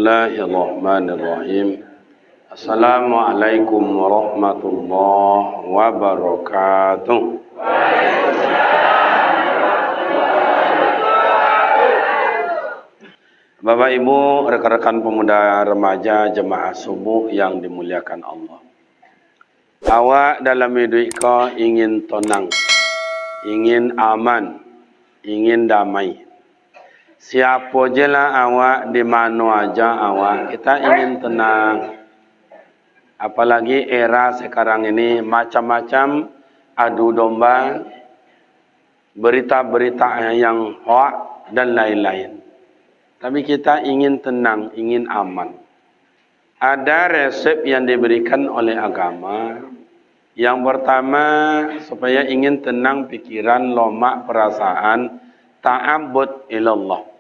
Bismillahirrahmanirrahim. Assalamualaikum warahmatullahi wabarakatuh. Bapak Ibu, rekan-rekan pemuda remaja jemaah subuh yang dimuliakan Allah. Awak dalam hidup kau ingin tenang, ingin aman, ingin damai. Siapa je lah awak, di mana aja awak, kita ingin tenang. Apalagi era sekarang ini macam-macam adu domba, berita-berita yang hoak dan lain-lain. Tapi kita ingin tenang, ingin aman. Ada resep yang diberikan oleh agama. Yang pertama, supaya ingin tenang pikiran, lomak perasaan, ta'abbud ilallah.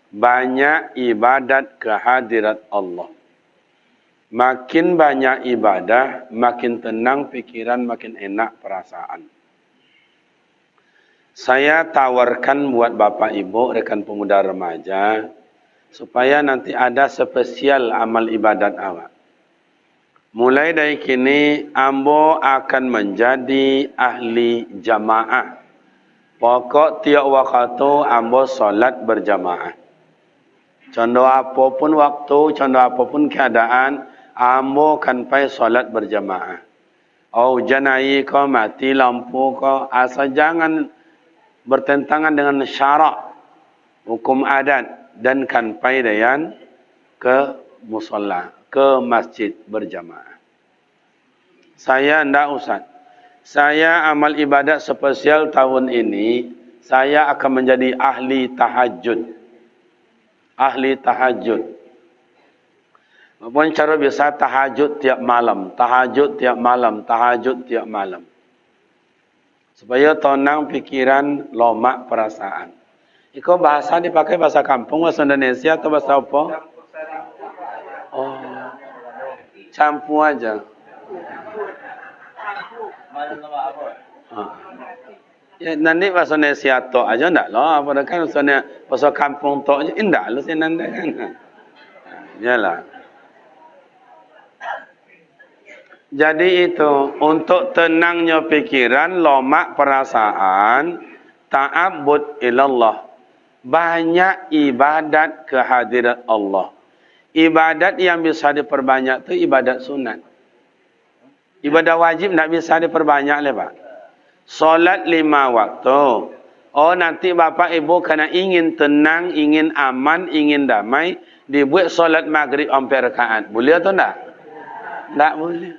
Banyak ibadat kehadirat Allah. Makin banyak ibadah, makin tenang pikiran, makin enak perasaan. Saya tawarkan buat Bapak Ibu, rekan pemuda remaja, supaya nanti ada spesial amal ibadat awak. Mulai dari kini, ambo akan menjadi ahli jamaah. Pokok tiap waktu ambo solat berjamaah. Contoh apapun waktu, contoh apapun keadaan, ambo kan pai solat berjamaah. Oh, janai kau mati lampu kau, asal jangan bertentangan dengan syarak, hukum adat, dan kan pai dayan ke musola, ke masjid berjamaah. Saya ndak usah. Saya amal ibadat spesial tahun ini, saya akan menjadi ahli tahajud. Ahli tahajud. Apapun cara biasa tahajud tiap malam, tahajud tiap malam, tahajud tiap malam. Supaya tenang pikiran, lomak perasaan. Iko bahasa dipakai bahasa kampung, bahasa Indonesia atau bahasa apa? Oh, campur aja. Ya, nanti bahasa Indonesia tok aja ndak lah, apa kan bahasa kampung tok aja indah lu sih nanti kan. Yalah. Jadi itu untuk tenangnya pikiran, lomak perasaan, ta'abbud ilallah. Banyak ibadat kehadirat Allah. Ibadat yang bisa diperbanyak itu ibadat sunat. Ibadah wajib tidak bisa diperbanyak le Pak. Solat 5 waktu. Oh nanti Bapak Ibu karena ingin tenang, ingin aman, ingin damai, dibuat solat maghrib 4 rakaat. Boleh atau tidak? Tidak boleh.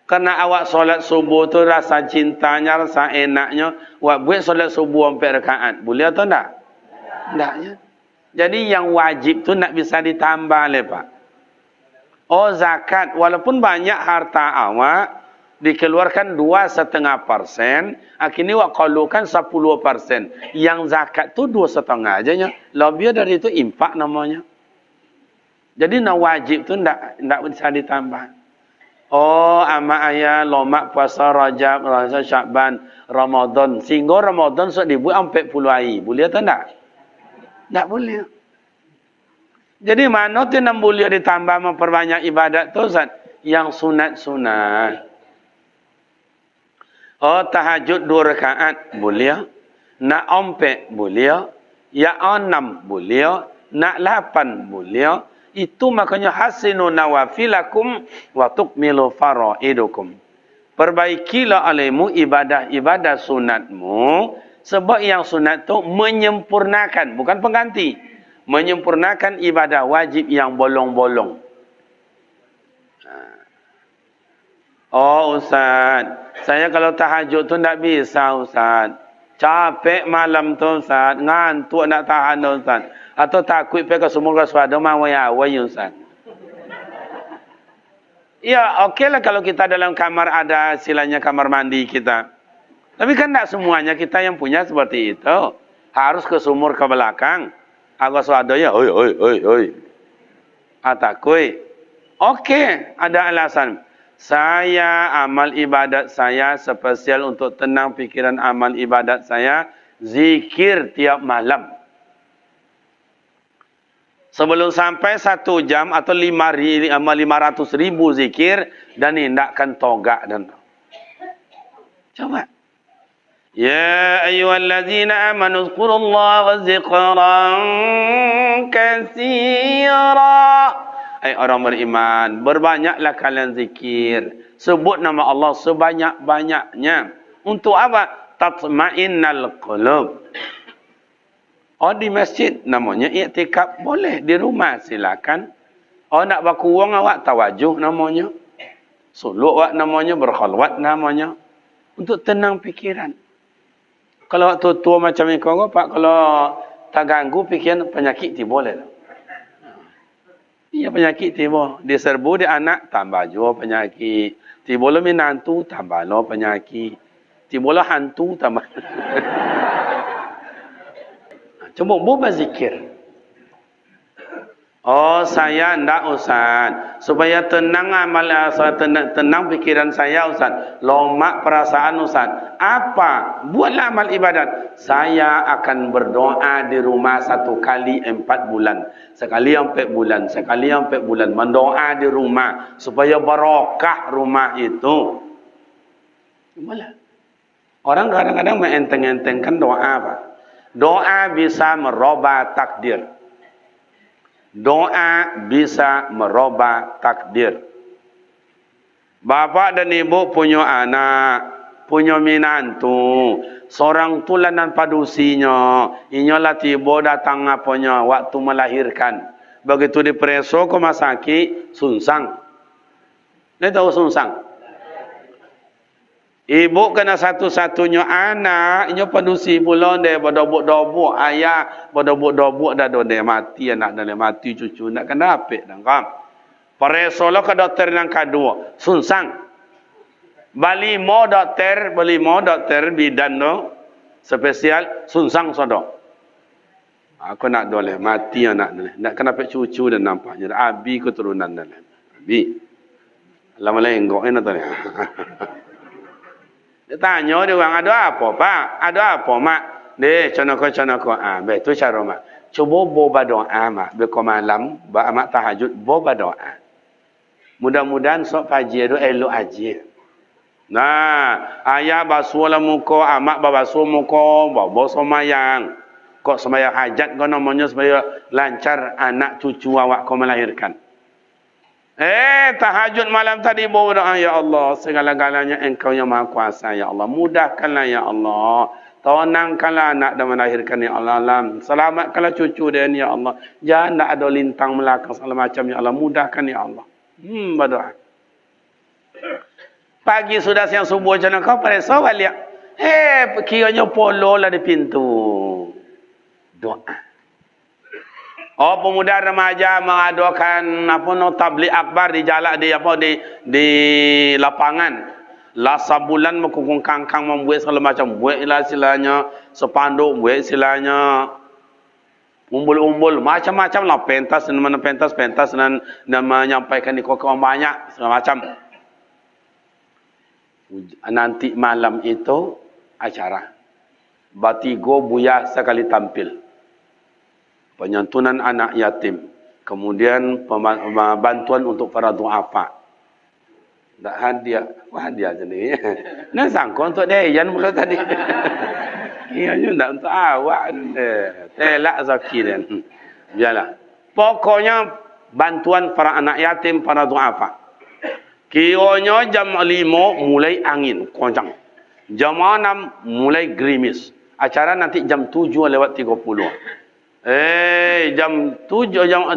Karena awak solat subuh tu rasa cintanya, rasa enaknya, awak buat solat subuh 4 rakaat. Boleh atau tidak? Tidak ya. Jadi yang wajib tu tidak bisa ditambah le Pak. Oh zakat, walaupun banyak harta awak, dikeluarkan 2,5%, akhirnya awak kalukan 10%. Yang zakat tu 2,5 aja nya. Lebih dari itu infak namanya. Jadi nak wajib tu tidak bisa ditambah. Oh ama ayah lomak puasa Rajab, puasa Syakban, Ramadan. Sehingga Ramadan so dibuat 40 hari. Boleh atau tidak? Tidak boleh. Jadi mana tu yang boleh ditambah memperbanyak ibadat tu Ustaz? Yang sunat-sunat. Oh tahajud 2 rakaat boleh. Nak 4 boleh. Ya 6 boleh. Nak 8 boleh. Itu makanya hasinu nawafilakum wa tukmilu faraidukum. Perbaikilah olehmu ibadah-ibadah sunatmu. Sebab yang sunat tu menyempurnakan, bukan pengganti. Menyempurnakan ibadah wajib yang bolong-bolong. Oh Ustaz, saya kalau tahajud tu tak bisa Ustaz. Capek malam tu Ustaz, ngantuk nak tahan Ustaz. Atau takut pergi ke sumur ke swada mawai-awai Ustaz. Ya okeylah kalau kita dalam kamar ada silanya kamar mandi kita. Tapi kan tak semuanya kita yang punya seperti itu. Harus ke sumur ke belakang. Agak swada ya, oi. Atakui. Okey, ada alasan. Saya amal ibadat saya spesial untuk tenang pikiran amal ibadat saya zikir tiap malam. Sebelum sampai 1 jam atau 500.000 zikir dan indahkan togak dan coba. Ya ayyuhallazina amanu dzkurullaha dzikran katsira. Hai orang beriman, berbanyaklah kalian zikir. Sebut nama Allah sebanyak-banyaknya. Untuk apa? Tatma'innal qulub. Oh di masjid namanya i'tikaf, boleh di rumah silakan. Oh nak berkurang awak tawajuh namanya. Suluk awak namanya, berkhalwat namanya. Untuk tenang fikiran. Kalau waktu tua macam ni kau pak, kalau tak ganggu fikiran penyakit tiba boleh. Iya penyakit tiba. Diserbu di anak tambah juga penyakit. Tiba lo minantu tambah lo penyakit. Tiba lo hantu tambah. Coba buat zikir. Oh saya ndak Ustaz. Supaya tenang amal tenang pikiran saya Ustaz. Lomak perasaan Ustaz. Apa? Buatlah amal ibadat. Saya akan berdoa di rumah 1 kali 4 bulan. Sekali 4 bulan. Sekali 4 bulan. Mendoa di rumah. Supaya barokah rumah itu. Boleh. Orang kadang-kadang mengenteng-entengkan doa apa? Doa bisa merubah takdir. Doa bisa merubah takdir. Bapa dan ibu punya anak, punya minantu, seorang tulanan padusinya, inyolah tiba datang apanya waktu melahirkan. Begitu dipreso ke rumah sakit, sungsang. Dia tahu sungsang? Ibu kena satu-satunya anak, inyo padusi pula dia berdobok-dobok ayah, berdobok-dobok dah dia mati anak dia mati cucu nak kena apik dah kam. Paresolah ke doktor yang kedua, sungsang. Bali mo doktor bidan tu spesial sungsang sodo. Aku nak doleh mati anak dia. Nak kena apik cucu dan nampaknya abi keturunan dia. Abi. Lama lenggok ni tu ni. Dia tanya dia orang, ada apa pak? Ada apa mak? Deh, conoko. Betul cara mak. Cuba boba doa mak. Beko malam, mak tahajud, boba doa. Mudah-mudahan sok pagi itu elok aja. Nah, ayah basuh lah muka, mak basuh muka, bawa semayang. Kok semayang hajat kau namanya supaya lancar anak cucu awak kau melahirkan. Tahajud malam tadi berdoa, ya Allah, segala-galanya Engkau yang Maha Kuasa, ya Allah. Mudahkanlah, ya Allah. Tenangkanlah anak dan melahirkan, ya Allah. Selamatkanlah cucu dia, ya Allah. Jangan ada lintang melakang segala macam, ya Allah. Mudahkan, ya Allah. Berdoa. Pagi sudah siang subuh jangan kau pada sawal ya. Kiranya polo lah di pintu. Doa. Oh pemuda remaja mengadakan tabligh akbar di jalan di lapangan. Lasa bulan mengkungkung kangkang membuat segala macam, buat istilahnya sepanduk, buat istilahnya umbul-umbul, macam-macam lah pentas dan menyampaikan di kokong banyak segala macam. Nanti malam itu acara Batigo Buya sekali tampil. Penyantunan anak yatim, kemudian bantuan untuk para duafa. Tak hadiah, hadiah sendiri. Nak sangka untuk dia, yang mula tadi. Ia juga untuk awak. Telak zaki dia. Biarlah. Pokoknya bantuan para anak yatim, para duafa. Kiranya jam 5 mulai angin kencang. Jam 6 mulai gerimis. Acara nanti jam 7:30. Jam 6:30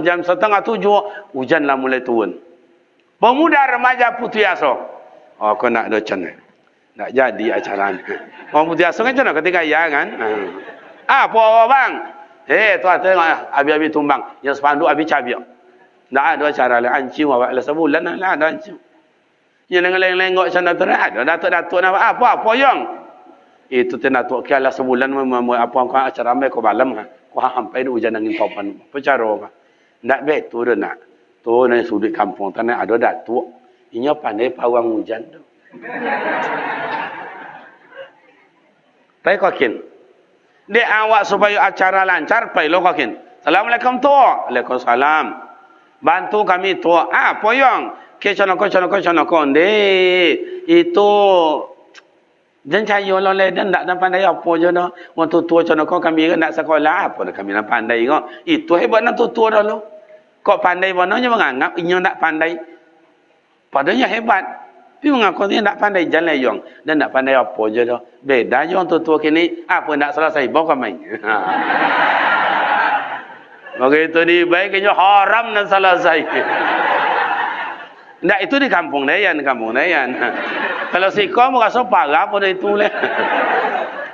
hujanlah mulai turun. Pemuda remaja putih aso. Oh, kau nak docan. Tak jadi acara ni. Orang putih aso kan macam ketika ya kan. Apa bang? Tuan tengok abi-abi tumbang. Yang sepanduk abi cabiak. Tak ada acara lah. Anciu awak lah sebulan lah ada anciu. Yang lengok-lengok sana terang. Ada datuk-datuk nak apa yang? Itu tenatuk kialah sebulan apa acara mereka malam kan. Kau sampai di hujan angin topan. Percara apa? Tak betul dah nak. Tu dari sudut kampung tanah ada datuk. Inya pandai pawang hujan tu. Tapi kau kin. Dia awak supaya acara lancar, pai lo kau kin. Assalamualaikum tua. Waalaikumsalam. Bantu kami tua. Poyong. Ke conoko deh. Itu dan saya oleh dan tak pandai apa je dah. Wang tua conoko kami kan nak sekolah apa dah kami nak pandai kau. Itu hebat nak tua dulu. Kok pandai bonanya menganggap inyo nak pandai. Padahal hebat. Tapi mengaku dia tak pandai jalan yang dan tak pandai apa je dah. Beda je orang tua kini apa nak selesai bawa main. Begitu di baiknya haram dan selesai. Ndak itu di kampung Dayan. Kalau si kau merasa parah pada itu leh.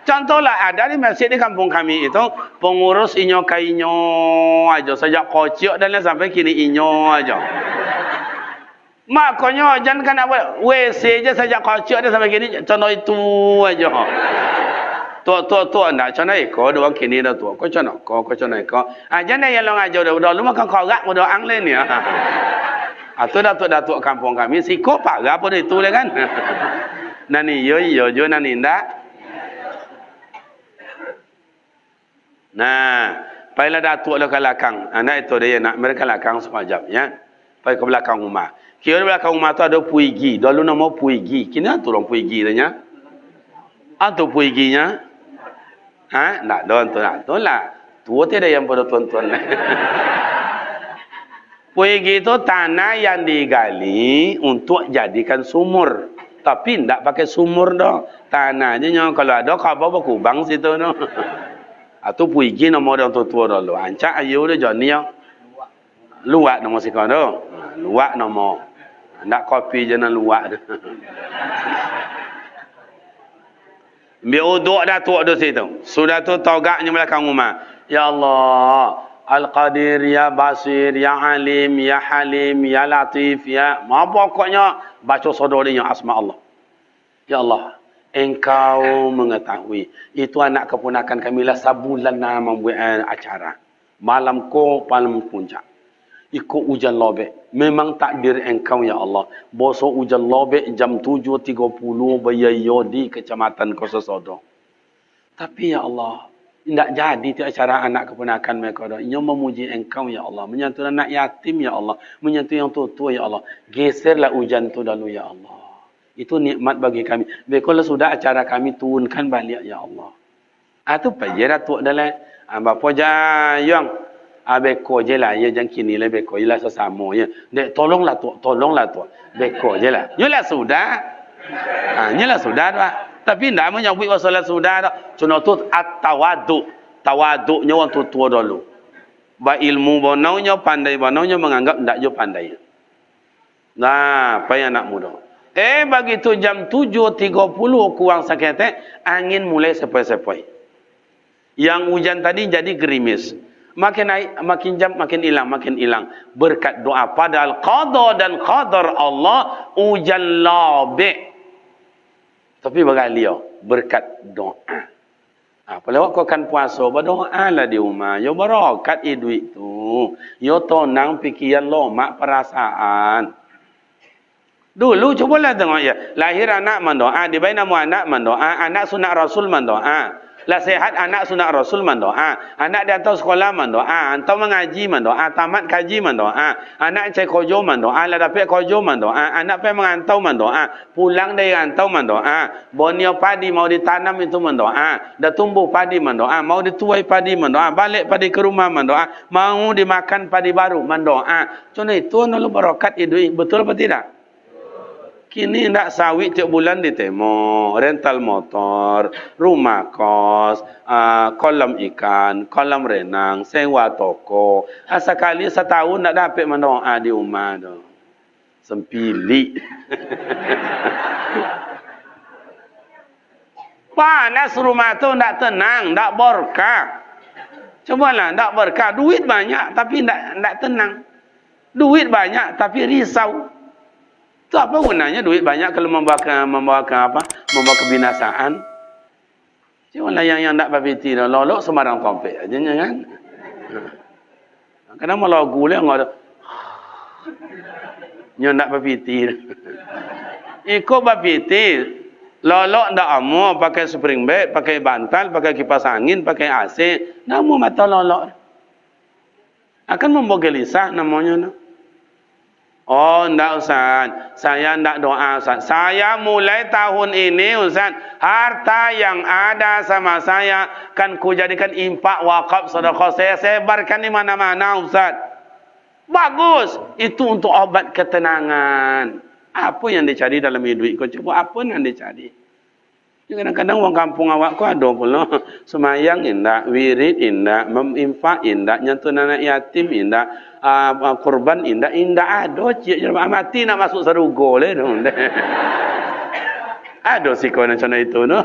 Contohlah ada di masjid di kampung kami itu pengurus inyo kainyo aja sejak kecil dan sampai kini inyo aja. Makanya jangan kan apa WC je sejak kecil dan sampai kini contoh itu aja. Tua ndak contoh iko doang kini dah tua. Kau contoh iko. Jangan yang long aja dah lu makan korak mu doang lain ya. Atau datuk kampung kami siko parah pun itu lah kan. Nani yo nani ndak. Nah, pailah datuk le ke belakang. Anak itu dia nak mereka belakang semacam ya. Pai ke belakang rumah. Kira belakang rumah tu ada puigi. Dulu nama puigi. Kini tu orang puigi tanya. Atau puiginya? Nak tu lah. Tua tiada yang pada tuan-tuan. Puigi itu tanah yang digali untuk jadikan sumur. Tapi tidak pakai sumur dah. Tanahnya kalau ada khabar berkubang situ dah. Atau puigi nama orang tua dulu. Ancak ayu dia Johnny yang luak nama si kau dah. Luak nama. Nak kopi je nak luak dah. Biar uduk dah tua dah situ. Sudah tu togaknya belakang rumah. Ya Allah. Al-Qadir, Ya Basir, Ya Alim, Ya Halim, Ya Latif, Ya... Pokoknya baca sodorinya asma Allah. Ya Allah, Engkau mengetahui. Itu anak keponakan kami lah sabulan membuat acara. Malam puncak. Ikut hujan lobek. Memang takdir Engkau ya Allah. Bosok hujan lobek jam 7.30 Bayayo di Kecamatan Kososodo. Tapi ya Allah, tidak jadi tu acara anak keponakan mereka dah. Ia memuji Engkau ya Allah, menyentuh anak yatim ya Allah, menyentuh yang tua ya Allah. Geserlah hujan tu dulu ya Allah. Itu nikmat bagi kami. Kalau sudah acara kami turunkan balik ya Allah. Itu payah tu dalam bapa jayang. Beko je lah, ya jangan kini lah beko, ialah sesama ya. Dek tolonglah tu. Beko je lah. Yalah sudah. Yalah sudah dah. Tapi tidak menyambut masalah sudah dah. Contoh at-tawadu. Tawaduknya orang tua dulu. Ba ilmu bonaunya, pandai bonaunya menganggap tidak je pandai. Nah, apa yang nak mudah. Begitu jam 7.30 kurang seketek, angin mulai sepoi-sepoi. Yang hujan tadi jadi gerimis. Makin naik, makin jam, makin hilang. Berkat doa. Padahal qada dan qadar Allah, hujan labik. Tapi bagi dia berkat doa. Kalau kau kan puasa, berdoa lah di rumah. Yo berakat duit tu. Yo tonang pikiran lomak perasaan. Dulu cubalah tengok ya. Lahir anak mendoa, dibayi nama anak mendoa, anak sunat Rasul mendoa. Lah sehat anak sunat Rasul mendoa. Anak dia tahu sekolah mendoa, antau mengaji mendoa, tamat kaji mendoa. Anak cek kojo mendoa, lah dapat kojo mendoa. Anak pergi mengantau mendoa, pulang dari rantau mendoa. Bonio padi mau ditanam itu mendoa. Dah tumbuh padi mendoa, mau dituai padi mendoa, balik padi ke rumah mendoa, mau dimakan padi baru mendoa. Contoh itu nulu barokat hidup, betul apa tidak? Kini tidak sawit tiap bulan ditemo, rental motor, rumah kos, kolam ikan, kolam renang, sewa toko. Sekali setahun tidak dapat mendoa di rumah tu. Sempili. Panas rumah tu tidak tenang, tidak berkah. Cobalah tidak berkah. Duit banyak tapi tidak tenang. Duit banyak tapi risau. Itu apa gunanya duit banyak kalau membawa kebinasaan? Cuma yang tak berpiti dah lolok sembarang kompet aja kan. Kadang malah gula ngada. Nyo tak berpiti. Ikut berpiti. Lolok ndak amo pakai spring bed, pakai bantal, pakai kipas angin, pakai AC. Namu mata lolok. Akan membuat gelisah namanya. Oh, enggak Ustaz. Saya enggak doa Ustaz. Saya mulai tahun ini Ustaz, harta yang ada sama saya kan ku jadikan infak, wakaf, sedekah. Saya sebarkan di mana-mana Ustaz. Bagus. Itu untuk obat ketenangan. Apa yang dicari dalam hidup kau? Coba apa yang dicari? Kadang-kadang orang kampung awak ku ada pula semayang indak, wirid indak, menginfak indak, nyentuh anak yatim indak, kurban indak ada. Cik mati nak masuk sarugo le tu. Ada sih kau macam itu no.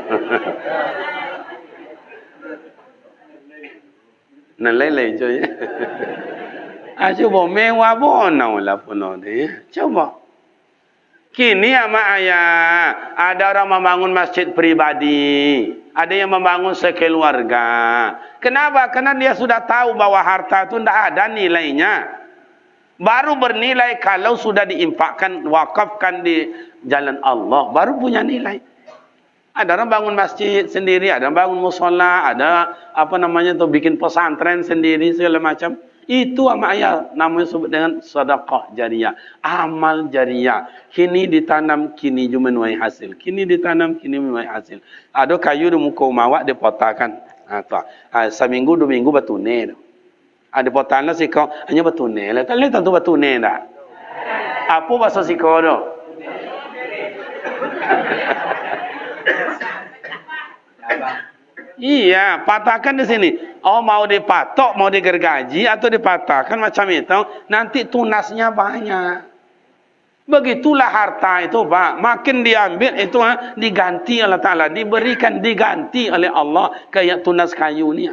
Nalai je. Cuba mewah bonau lah pun ni. Coba. Kini ama ayah, ada orang membangun masjid pribadi, ada yang membangun sekeluarga. Kenapa? Karena dia sudah tahu bahwa harta itu tidak ada nilainya. Baru bernilai kalau sudah diinfakkan, wakafkan di jalan Allah, baru punya nilai. Ada orang bangun masjid sendiri, ada yang bangun musola, ada bikin pesantren sendiri segala macam. Itu ama ayah namanya sebut dengan sedekah jariyah, amal jariyah. Kini ditanam, kini juga menuai hasil. Kini ditanam, kini menuai hasil. Ada kayu di muka rumah awak dipotakan. Seminggu, 2 minggu batune. Ada potanlah sih kau hanya batune. Lah tadi tentu batune dah. Apa bahasa sih kau tu? Iya, patahkan di sini. Oh, mau dipatok, mau digergaji atau dipatahkan macam itu, nanti tunasnya banyak. Begitulah harta itu, Pak. Makin diambil itu diganti oleh Ta'ala, diberikan, diganti oleh Allah kayak tunas kayu ni.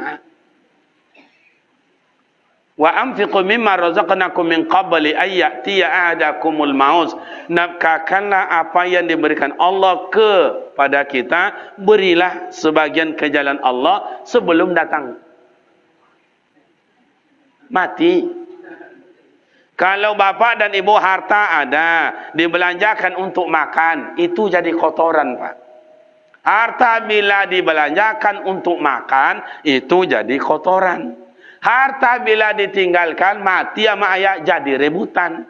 Wa anfiqu mimma razaqnakum min qabli ay ya'tiya ahadakumul maut. Nafkahkanlah apa yang diberikan Allah kepada kita, berilah sebagian ke jalan Allah sebelum datang mati. Kalau bapa dan ibu harta ada, dibelanjakan untuk makan, itu jadi kotoran, Pak. Harta bila dibelanjakan untuk makan, itu jadi kotoran. Harta bila ditinggalkan, mati sama ayah jadi rebutan.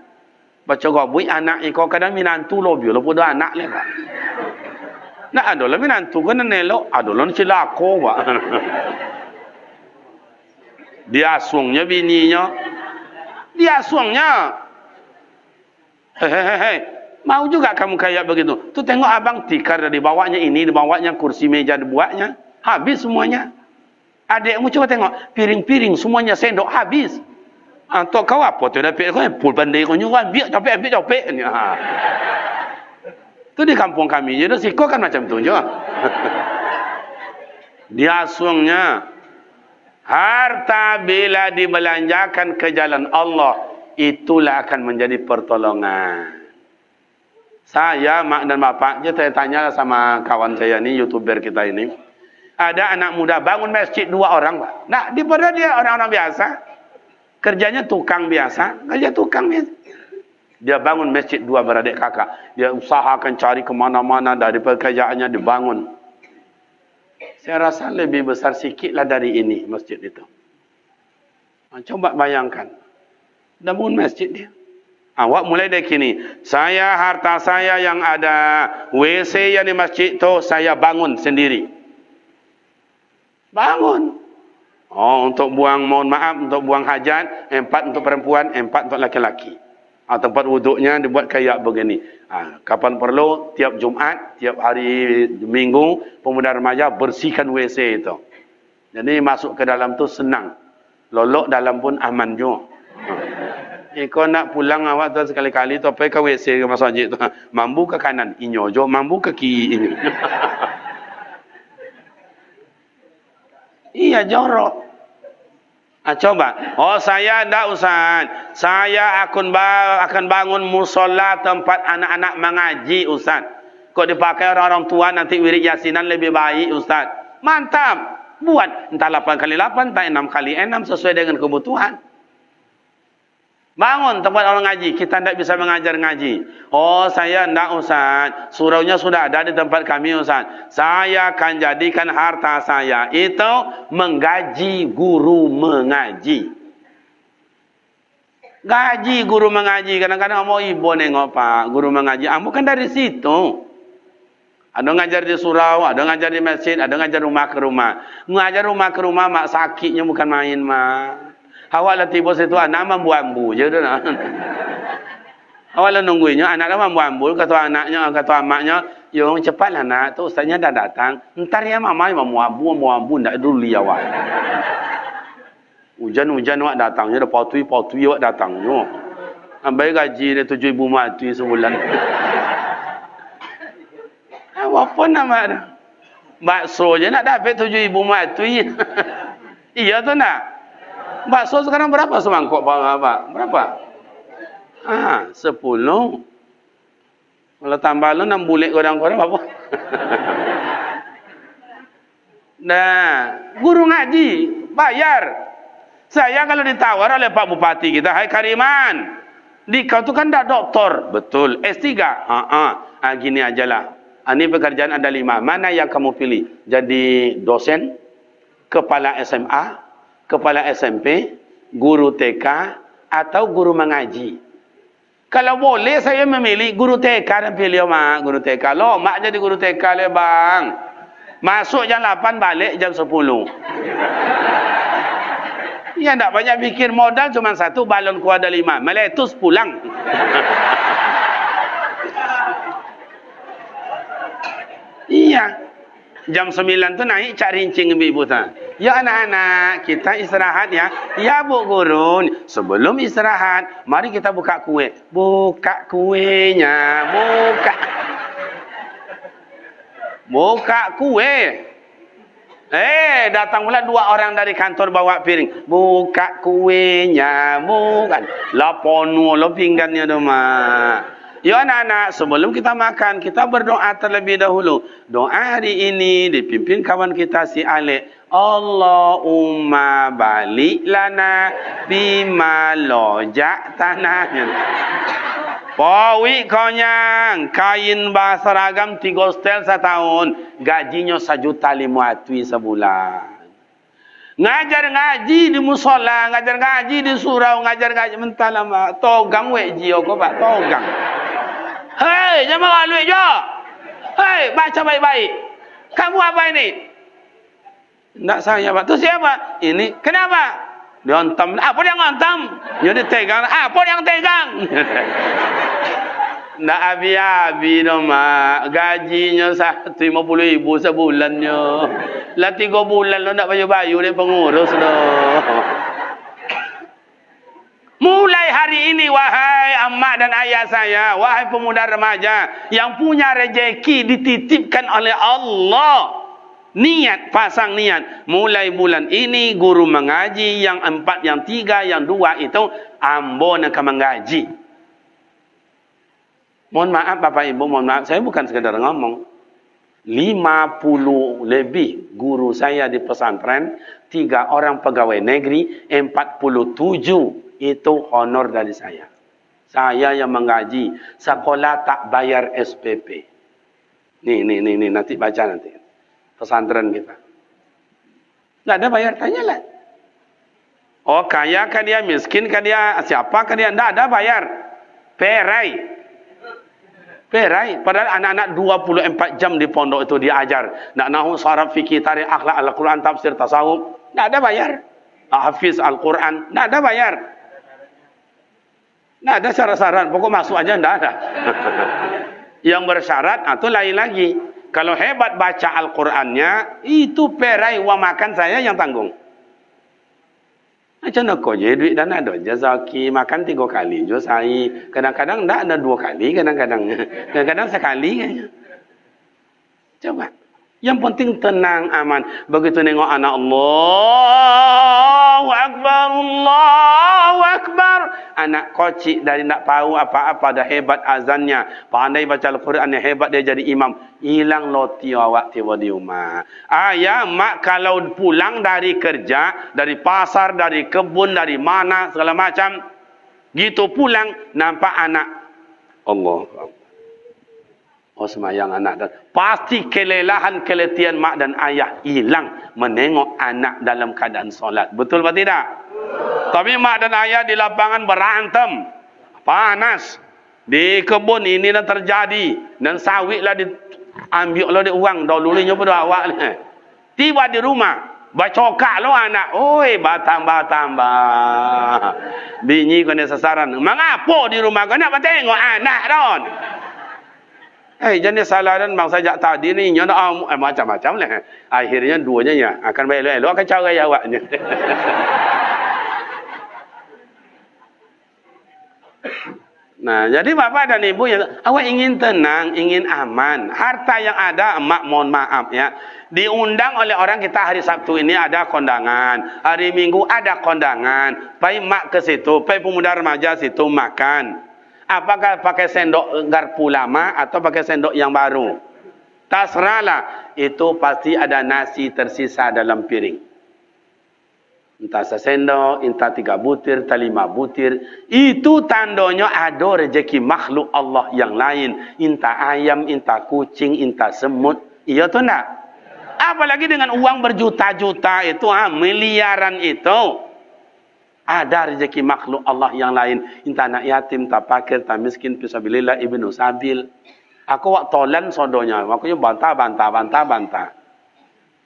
Baca gobui anak iko kadang minantu lo biolo podo anak le Pak. Nak adolah minantu kan nelo, adolah cilako Pak. Diasuhnya bininya. Diasuhnya. Hehehe. Mau juga kamu kayak begitu. Tu tengok abang tikar dari bawahnya ini, dibawanya kursi meja dibuatnya, habis semuanya. Adikmu coba tengok, piring-piring semuanya sendok habis. Antok kau apa tu dapat kau pul pandai kau nyuruh ambil capek ni. Tu di kampung kami je, siko kan macam tu je. Diasuhnya harta bila dibelanjakan ke jalan Allah, itulah akan menjadi pertolongan. Saya, mak dan bapak, saya tanya sama kawan saya ni, YouTuber kita ini. Ada anak muda bangun masjid 2 orang, Pak. Nah, daripada dia orang-orang biasa, kerjanya tukang biasa, kerja tukang biasa. Dia bangun masjid 2 beradik kakak. Dia usahakan cari kemana-mana dari pekerjaannya dibangun. Saya rasa lebih besar sikitlah dari ini masjid itu. Coba bayangkan. Dah bangun masjid dia. Awak mulai dari kini. Saya harta saya yang ada, WC yang di masjid tu saya bangun sendiri. Bangun. Oh, untuk buang, mohon maaf, untuk buang hajat, 4 untuk perempuan, 4 untuk laki-laki. Tempat wuduknya dibuat kayak begini. Kapan perlu, tiap Jumaat, tiap hari Minggu, pemuda remaja bersihkan WC itu. Jadi masuk ke dalam tu senang. Lolok dalam pun aman juga. Kau nak pulang awak tu sekali-kali tu, pergi ke WC ke masjid tu. Mambu ke kanan, inyo jo, mambu ke kiri, inyo. Iya jorok. Coba. Oh saya tidak Ustaz. Saya akan bangun musola tempat anak-anak mengaji Ustaz. Kok dipakai orang-orang tua nanti wirid yasinan lebih baik Ustaz. Mantap. Buat entah 8 kali 8, entah 6 kali 6 sesuai dengan kebutuhan. Bangun tempat orang ngaji. Kita tidak bisa mengajar ngaji. Oh saya tidak Ustaz. Suraunya sudah ada di tempat kami Ustaz. Saya akan jadikan harta saya itu menggaji guru mengaji. Gaji guru mengaji. Kadang-kadang mau ibu nengok pak. Guru mengaji. Bukan dari situ. Ada ngajar di surau, ada ngajar di masjid, ada ngajar rumah ke rumah. Ngajar rumah ke rumah, mak sakitnya bukan main mak. Awak lah tiba situ anak mambu-ambu je tu nak. Awak lah nungguinnya anak dah mambu-ambu. Kata anaknya, kata amaknya, yo cepatlah nak. Tu ustaznya dah datang. Ntar ya mama mambu-ambu, ndak dulu awak. Hujan-hujan awak datangnya, dah potui awak datangnya. Ambil gaji dia 7,000 mati sebulan. Awak pun nama dah. Bakso je nak dapat 7,000 mati. Iya tu nak. Bakso sekarang berapa semangkuk pak? Berapa? 10. Kalau tambah lu 6 bulik korang-korang apa? Nah, guru ngaji bayar. Saya kalau ditawar oleh Pak Bupati kita, hai Kariman, di kau tu kan dah doktor, betul. S3, gini ajalah. Ini pekerjaan ada 5. Mana yang kamu pilih? Jadi dosen, kepala SMA, kepala SMP, guru TK, atau guru mengaji? Kalau boleh saya memilih guru TK dan pilih mak guru TK. Loh, mak jadi guru TK le bang. Masuk jam 8, balik jam 10. Ya tak banyak fikir, modal cuma 1, balon ku ada 5. Meletus pulang. Iya. Jam 9 tu naik cak rincing ibu tu. Ya anak-anak, kita istirahat ya. Ya bu guru, sebelum istirahat, mari kita buka kue. Buka kuenya, buka kue. Datang pula 2 orang dari kantor bawa piring. Buka kuenya, bukan. Lah ponu, lah pinggannya tu mak. Ya anak-anak, sebelum kita makan, kita berdoa terlebih dahulu. Doa hari ini dipimpin kawan kita si Alek. Allahumma balik lana bima lojak tanahnya. Pawi konyang, kain bah seragam 3 setel setahun, gajinya 1,500,000 sebulan. Ngajar ngaji di musola, ngajar ngaji di surau, ngajar ngaji mentala mak togang wek jio ko pak togang. Hei, jangan malu je. Hei, baca baik-baik. Kamu apa ini? Enggak saya pak. Tu siapa? Ini. Kenapa? Diontam. Apa yang ngontam? Jadi tegang. Apa yang tegang? Ndak abi-abi dong mak. Gajinya 150,000 sebulannya. Lah 3 bulan lo nak baju-baju dia pengurus doh. Mulai hari ini wahai emak dan ayah saya, wahai pemuda remaja yang punya rezeki dititipkan oleh Allah. Niat, pasang niat. Mulai bulan ini guru mengaji yang 4, yang 3, yang 2 itu ambo nak mengaji. Mohon maaf Bapak Ibu, mohon maaf, saya bukan sekedar ngomong. 50 lebih guru saya di pesantren, 3 orang pegawai negeri, 47 itu honor dari saya. Saya yang mengaji, sekolah tak bayar SPP. Nih, nanti baca nanti. Pesantren kita. Nggak ada bayar, tanyalah. Oh kaya kan dia, miskin kan dia, siapa kan dia, nggak ada bayar. Perai. Padahal anak-anak 24 jam di pondok itu diajar. Nak nahu, saraf, fikih, tarikh, akhlak, Al-Quran, tafsir, tasawuf. Nggak ada bayar. Hafiz Al-Quran. Nggak ada bayar. Nggak ada syarat-syarat. Pokok masuk aja nggak ada. Yang bersyarat, itu lain lagi. Kalau hebat baca Al-Qurannya, itu perai uang makan saya yang tanggung. Macam nak je duit dan ada jazaki makan 3 kali je saya. Kadang-kadang tak ada 2 kali, kadang-kadang sekali kayaknya. Coba. Yang penting tenang, aman. Begitu nengok anak Allahu Akbar, Allahu Akbar. Anak kocik dari nak tahu apa-apa dah hebat azannya. Pandai baca Al-Quran, hebat dia jadi imam. Hilang loti awak tiba di rumah. Ayah, mak kalau pulang dari kerja, dari pasar, dari kebun, dari mana, segala macam. Gitu pulang, nampak anak. Allah Akbar. Oh semayang anak dan pasti kelelahan keletihan mak dan ayah hilang menengok anak dalam keadaan solat. Betul atau tidak? Tapi mak dan ayah di lapangan berantem. Panas. Di kebun ini dah terjadi. Dan sawit lah diambil lah dia uang. Dahulunya pun dah awak ni. Tiba di rumah. Bacokak lo anak. Oi, tambah. Bini kena sasaran. Mengapa di rumah kau nak tengok anak don? Jenis salah dan bangsa jak tadi ni nyo macam-macam lah. Akhirnya duanya ya akan elok-elok akan cara awaknya. Nah, jadi bapak dan ibu yang awak ingin tenang, ingin aman. Harta yang ada, mak mohon maaf ya. Diundang oleh orang kita hari Sabtu ini ada kondangan. Hari Minggu ada kondangan. Pai mak ke situ, pai pemuda remaja situ makan. Apakah pakai sendok garpu lama atau pakai sendok yang baru? Terserahlah. Itu pasti ada nasi tersisa dalam piring. Entah sesendok, entah 3 butir, entah 5 butir. Itu tandanya ada rezeki makhluk Allah yang lain. Entah ayam, entah kucing, entah semut. Iya tu tak? Apalagi dengan uang berjuta-juta itu, miliaran itu. Ada rezeki makhluk Allah yang lain. Entah anak yatim, entah fakir, entah miskin, fisabilillah, ibnu sabil. Aku wak tolan sodonya. Makanya bantah.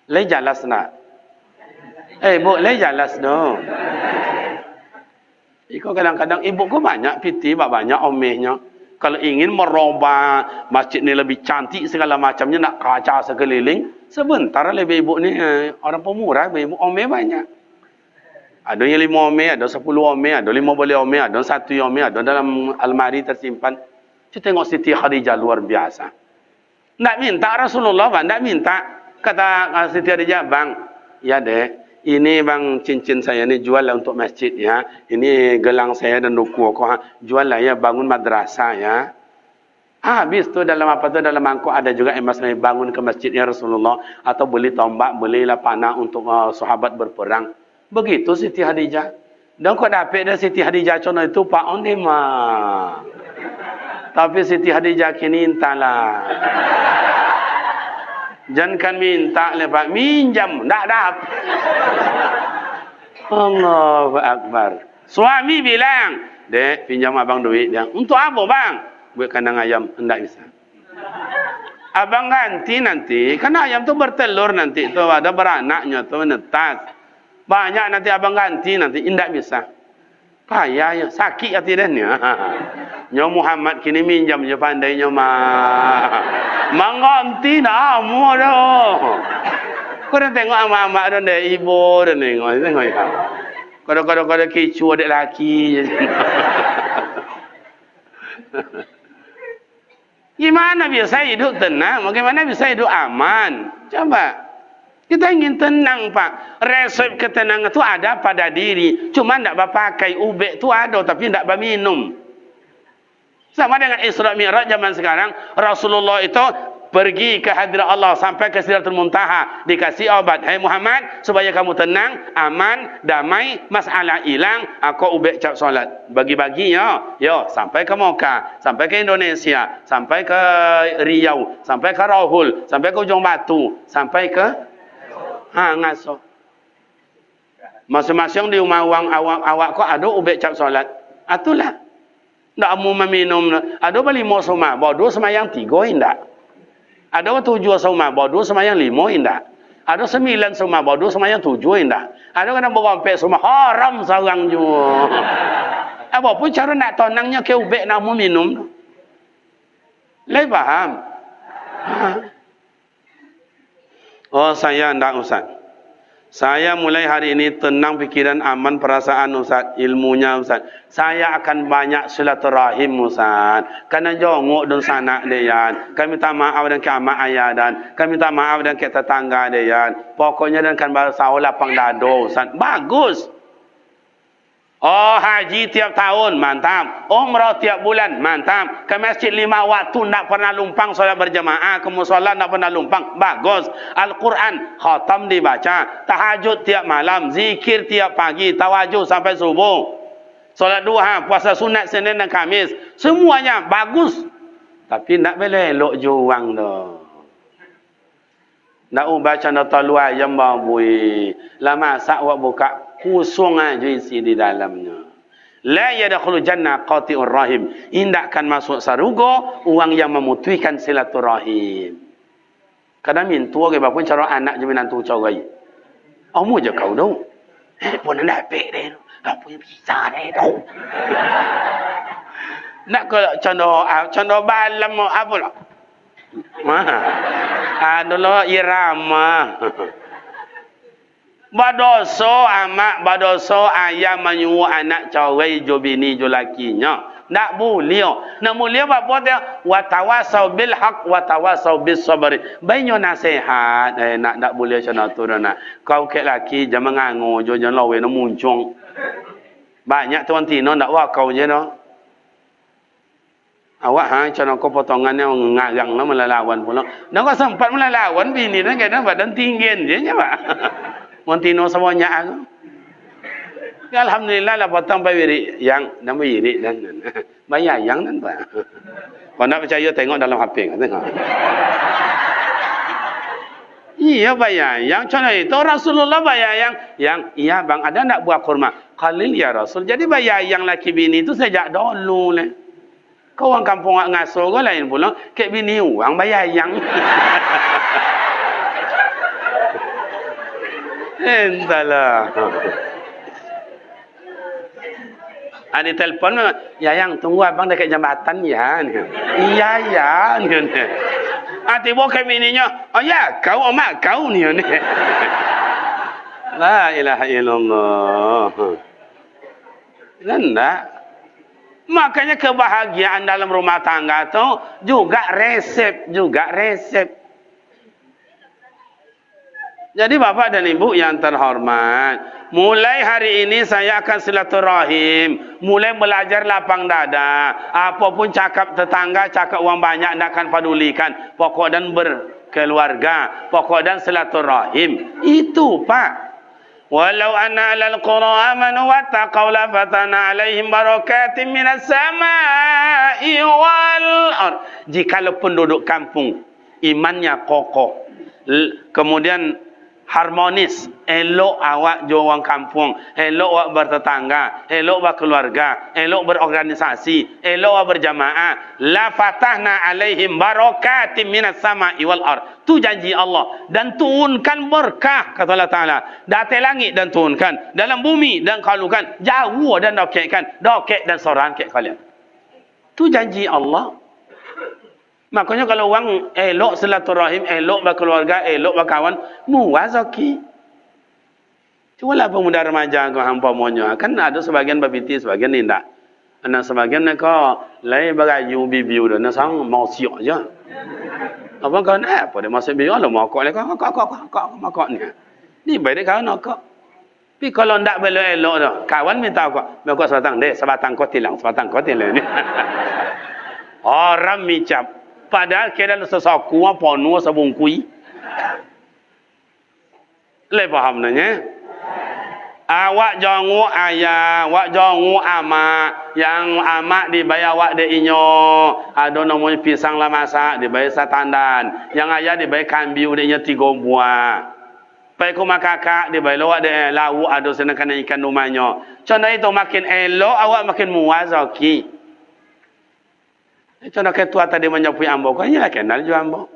Le jelas nak? Bu, le jelas no. Iko kadang-kadang ibu ku banyak piti, banyak omehnya. Kalau ingin merubah masjid ni lebih cantik segala macamnya, nak kaca sekeliling, sebentar lebih ibu ni orang pemurah, ibu omeh banyak. Ada yang 5 omeh, ada 10 omeh, ada 15 omeh, ada 1 omeh, ada dalam almari tersimpan. Kita tengok Siti Khadijah luar biasa. Tak minta Rasulullah, bang, tak minta. Kata Siti Khadijah, bang, ya dek, ini bang cincin saya ni jual lah untuk masjid ya. Ini gelang saya dan duku aku, jual lah ya, bangun madrasah ya. Habis tu dalam apa tu, dalam mangkuk ada juga emas ni, bangun ke masjidnya Rasulullah. Atau beli tombak, belilah panah untuk sahabat berperang. Begitu Siti Khadijah. Dan kau dapat dah Siti Khadijah contoh itu Pak Ondi mah. Tapi Siti Khadijah kini entahlah. Jangan minta lepas minjam, tak dapat. Allahu Akbar. Suami bilang, dek pinjam abang duit dia. Untuk apa bang? Buat kandang ayam, hendak bisa. Abang ganti nanti, karena ayam tu bertelur nanti tu ada beranaknya tu menetas. Banyak nanti abang ganti nanti indak bisa. Kaya sakit hati dia ni. Nyo Muhammad kini minjam je pandainya mah. Mengganti dah mu dah. Kau dah tengok amak-amak dah dek ibu dah tengok ya. Kau kicu adik laki. Gimana bisa hidup tenang? Bagaimana bisa hidup aman? Coba. Kita ingin tenang, Pak. Resep ketenangan itu ada pada diri. Cuma tidak berpakai. Ubek itu ada, tapi tidak berminum. Sama dengan Isra Mi'raj zaman sekarang. Rasulullah itu pergi ke hadirat Allah. Sampai ke Sidratul Muntaha. Dikasih obat. Hai Muhammad, supaya kamu tenang, aman, damai, masalah hilang. Aku ubek cap solat. Bagi-bagi ya. Yo, sampai ke Moka. Sampai ke Indonesia. Sampai ke Riau. Sampai ke Rahul. Sampai ke Ujung Batu. Sampai ke ngaso. Masing-masing di rumah awak kau ada ubek cap solat. Atulah. Ndak mau meminum. Ada 5 soma, bodoh semayang 3 indak. Ada 7 soma, bodoh semayang 5 indak. Ada 9 soma, bodoh semayang 7 indak. Ada kena berompek semua haram seorang juga. Apa pun cara nak tenangnya ke ubek nak mau minum. Leh faham? Oh saya ndak Ustaz. Saya mulai hari ini tenang pikiran, aman perasaan Ustaz, ilmunya Ustaz. Saya akan banyak silaturahim Ustaz. Karena jongok dan sanak dia. Kami minta maaf dan ke amak ayah dan kami minta maaf dan ke tetangga dia. Pokoknya dan kan bahasa lapang dado Ustaz. Bagus. Oh haji tiap tahun, mantap. Umrah tiap bulan, mantap. Ke masjid 5 waktu, tak pernah lumpang solat berjemaah. Ke musola tak pernah lumpang, bagus. Al-Quran, khatam dibaca. Tahajud tiap malam, zikir tiap pagi, tawajuh sampai subuh. Solat duha, puasa sunat Senin dan Khamis. Semuanya bagus. Tapi tak boleh elok juang tu. Nak baca nota luar yang babui. Lama sak wak buka kosong aja isi di dalamnya. La yadkhulu jannah qati'ur rahim. Indakkan masuk surga orang yang memutuskan silaturahim. Kadang mintua ke bapa cara anak je menantu carai. Amu je kau dah. Pun nak pek deh. Apa yang bisa deh tu. Nak kalau contoh balam apa lah. Adalah irama. Badoso amak, badoso ayah menyuruh anak carai jo bini jo lakinya. Tak boleh. Nak mulia apa dia? Watawasau bil haq, watawasau bis sabr. Banyak nasihat. Nak tak boleh macam tu nak. Kau ke laki jangan mengangu jo jangan lawe no muncung. Banyak tuan tino nak wah kau je no. Awak macam kau potongannya ngagang no melalawan pula. Nak kau sempat melalawan bini nak kena badan tinggi je nya pak. Montino semuanya aku. Alhamdulillah lah potong bayar yang nama iri dan bayar yang dan pak. Kau nak percaya tengok dalam HP tengok. Iya bayar yang contoh itu Rasulullah bayar yang iya bang ada nak buat kurma Khalil ya Rasul. Jadi bayar yang laki bini itu sejak dulu le. Kau orang kampung ngasuh kau lain pula kek bini uang bayar yang. Entahlah. Ada telefon, ya yang tunggu abang dekat jambatan ya. Iya ya. Tiba ke bininya, oh ya kau mak kau ni. La ilaha illallah. Nanda. Makanya kebahagiaan dalam rumah tangga tu juga resep. Jadi bapak dan ibu yang terhormat, mulai hari ini saya akan silaturahim, mulai belajar lapang dada. Apapun cakap tetangga, cakap orang banyak tidak akan pedulikan. Pokok dan berkeluarga, pokok dan silaturahim. Itu pak. Walau anna alal qura amanu wattaqaw la fatana alaihim barakatim minas sama'i wal ard. Jikalau penduduk kampung imannya kokoh, kemudian harmonis, elok awak jo orang kampung, elok awak bertetangga, elok berkeluarga, elok berorganisasi, elok awak berjamaah, la fatahna alaihim barakatim minas sama'i wal ard. Tu janji Allah dan turunkan berkah kata Allah Taala. Dari langit dan turunkan, dalam bumi dan kalukan, jauh dan dokek dan soran kek kalian. Tu janji Allah. Makanya kalau orang elok silaturahim, elok berkeluarga, elok berkawan, muwazaki. Cubalah pemuda remaja kau hampa monya. Kan ada sebagian babiti, sebagian tidak. Anak sebagian mereka lain berayu bibiu dan sang mau siok je. Apa kau nak? Apa dia masuk biu lah makok le makok ni. Ni baik dia kau nak kok. Tapi kalau ndak elok dah, kawan minta kok. Mereka sebatang kau tilang ni. Orang micap. Padahal kira sesaku apa nu sabungkui. Le faham nanya? Awak jangu ayah, awak jangu amak. Yang amak dibayar awak de inyo. Ada namanya pisang lah masak dibayar satandan. Yang ayah dibayar kambiu de inyo 3 buah. Pai ku kakak dibayar awak de lauk ada senakan ikan rumahnya. Contoh itu makin elok awak makin muwazaki. Contoh ketua tadi menyapui ambo, kau ya kenal juga ambo.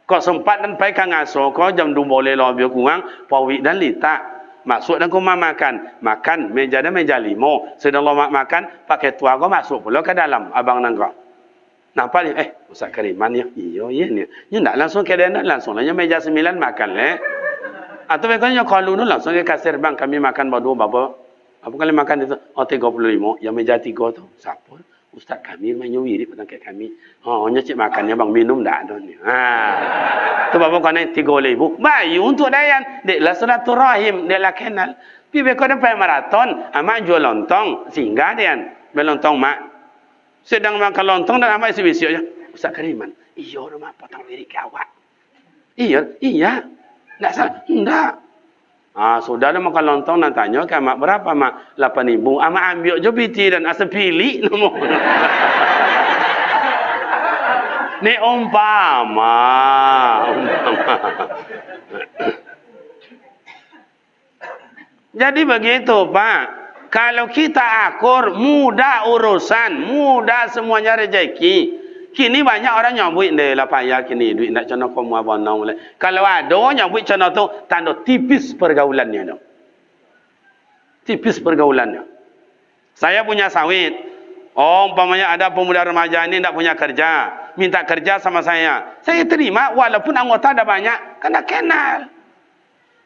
Kau sempat dan pai kang aso, kau jam 2 boleh lebih kurang, pawi dan lita. Masuk dan kau makan meja dan meja 5. Sedang lo makan, pakai tua kau masuk pula ke dalam abang nangkau. Nampak ni? Ustaz Kariman ya, iya ni. Ni nak langsung ke dalam, langsung lah meja 9 makan le. Atau mereka kalau nu langsung ke kasir bang kami makan berdua bapa. Apa kali makan itu? 35, yang meja 3 tu. Siapa? Ustaz kami main wiri petang kat kami. Hanya cik makannya bang minum dah ada ni. Tu bapa kau ni 3,000. Bayu untuk dayan. Deklah silaturahim, deklah kenal. Pi beko dapat maraton, amak jual lontong, singgah dian. Belontong mak. Sedang makan lontong dan amak isi je. Ustaz Kariman, iya rumah potong wiri ke awak. Iya. Tak salah. Enggak. Sudah dah makan lontong dan tanya ke mak berapa mak? 8,000. Mak ambil je piti dan asal pilih nombor. Ni umpama. Jadi begitu Pak. Kalau kita akur, mudah urusan, mudah semuanya rezeki. Kini banyak orang nyambut deh lah payah kini duit nak cana kamu abang boleh. Kalau ada nyambut cana tu tanda tipis pergaulannya tu. Tipis pergaulannya. Saya punya sawit. Oh, umpamanya ada pemuda remaja ini tidak punya kerja, minta kerja sama saya. Saya terima walaupun anggota ada banyak, kan dah kenal.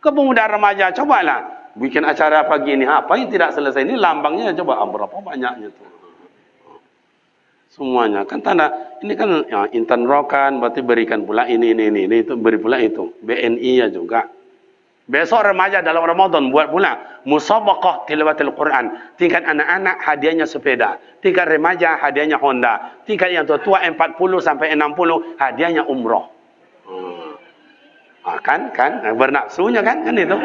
Ke pemuda remaja, cobalah bikin acara pagi ini. Apa yang tidak selesai ini lambangnya coba berapa banyaknya tu. Semuanya kan tanda ini kan ya, Intan Rokan berarti berikan pula ini itu beri pula itu. BNI ya juga. Besok remaja dalam Ramadan buat pula musabaqah tilawatil Quran. Tingkat anak-anak hadiahnya sepeda, tingkat remaja hadiahnya Honda, tingkat yang tua 40 sampai 60 hadiahnya umroh. Kan bernafsunya kan itu.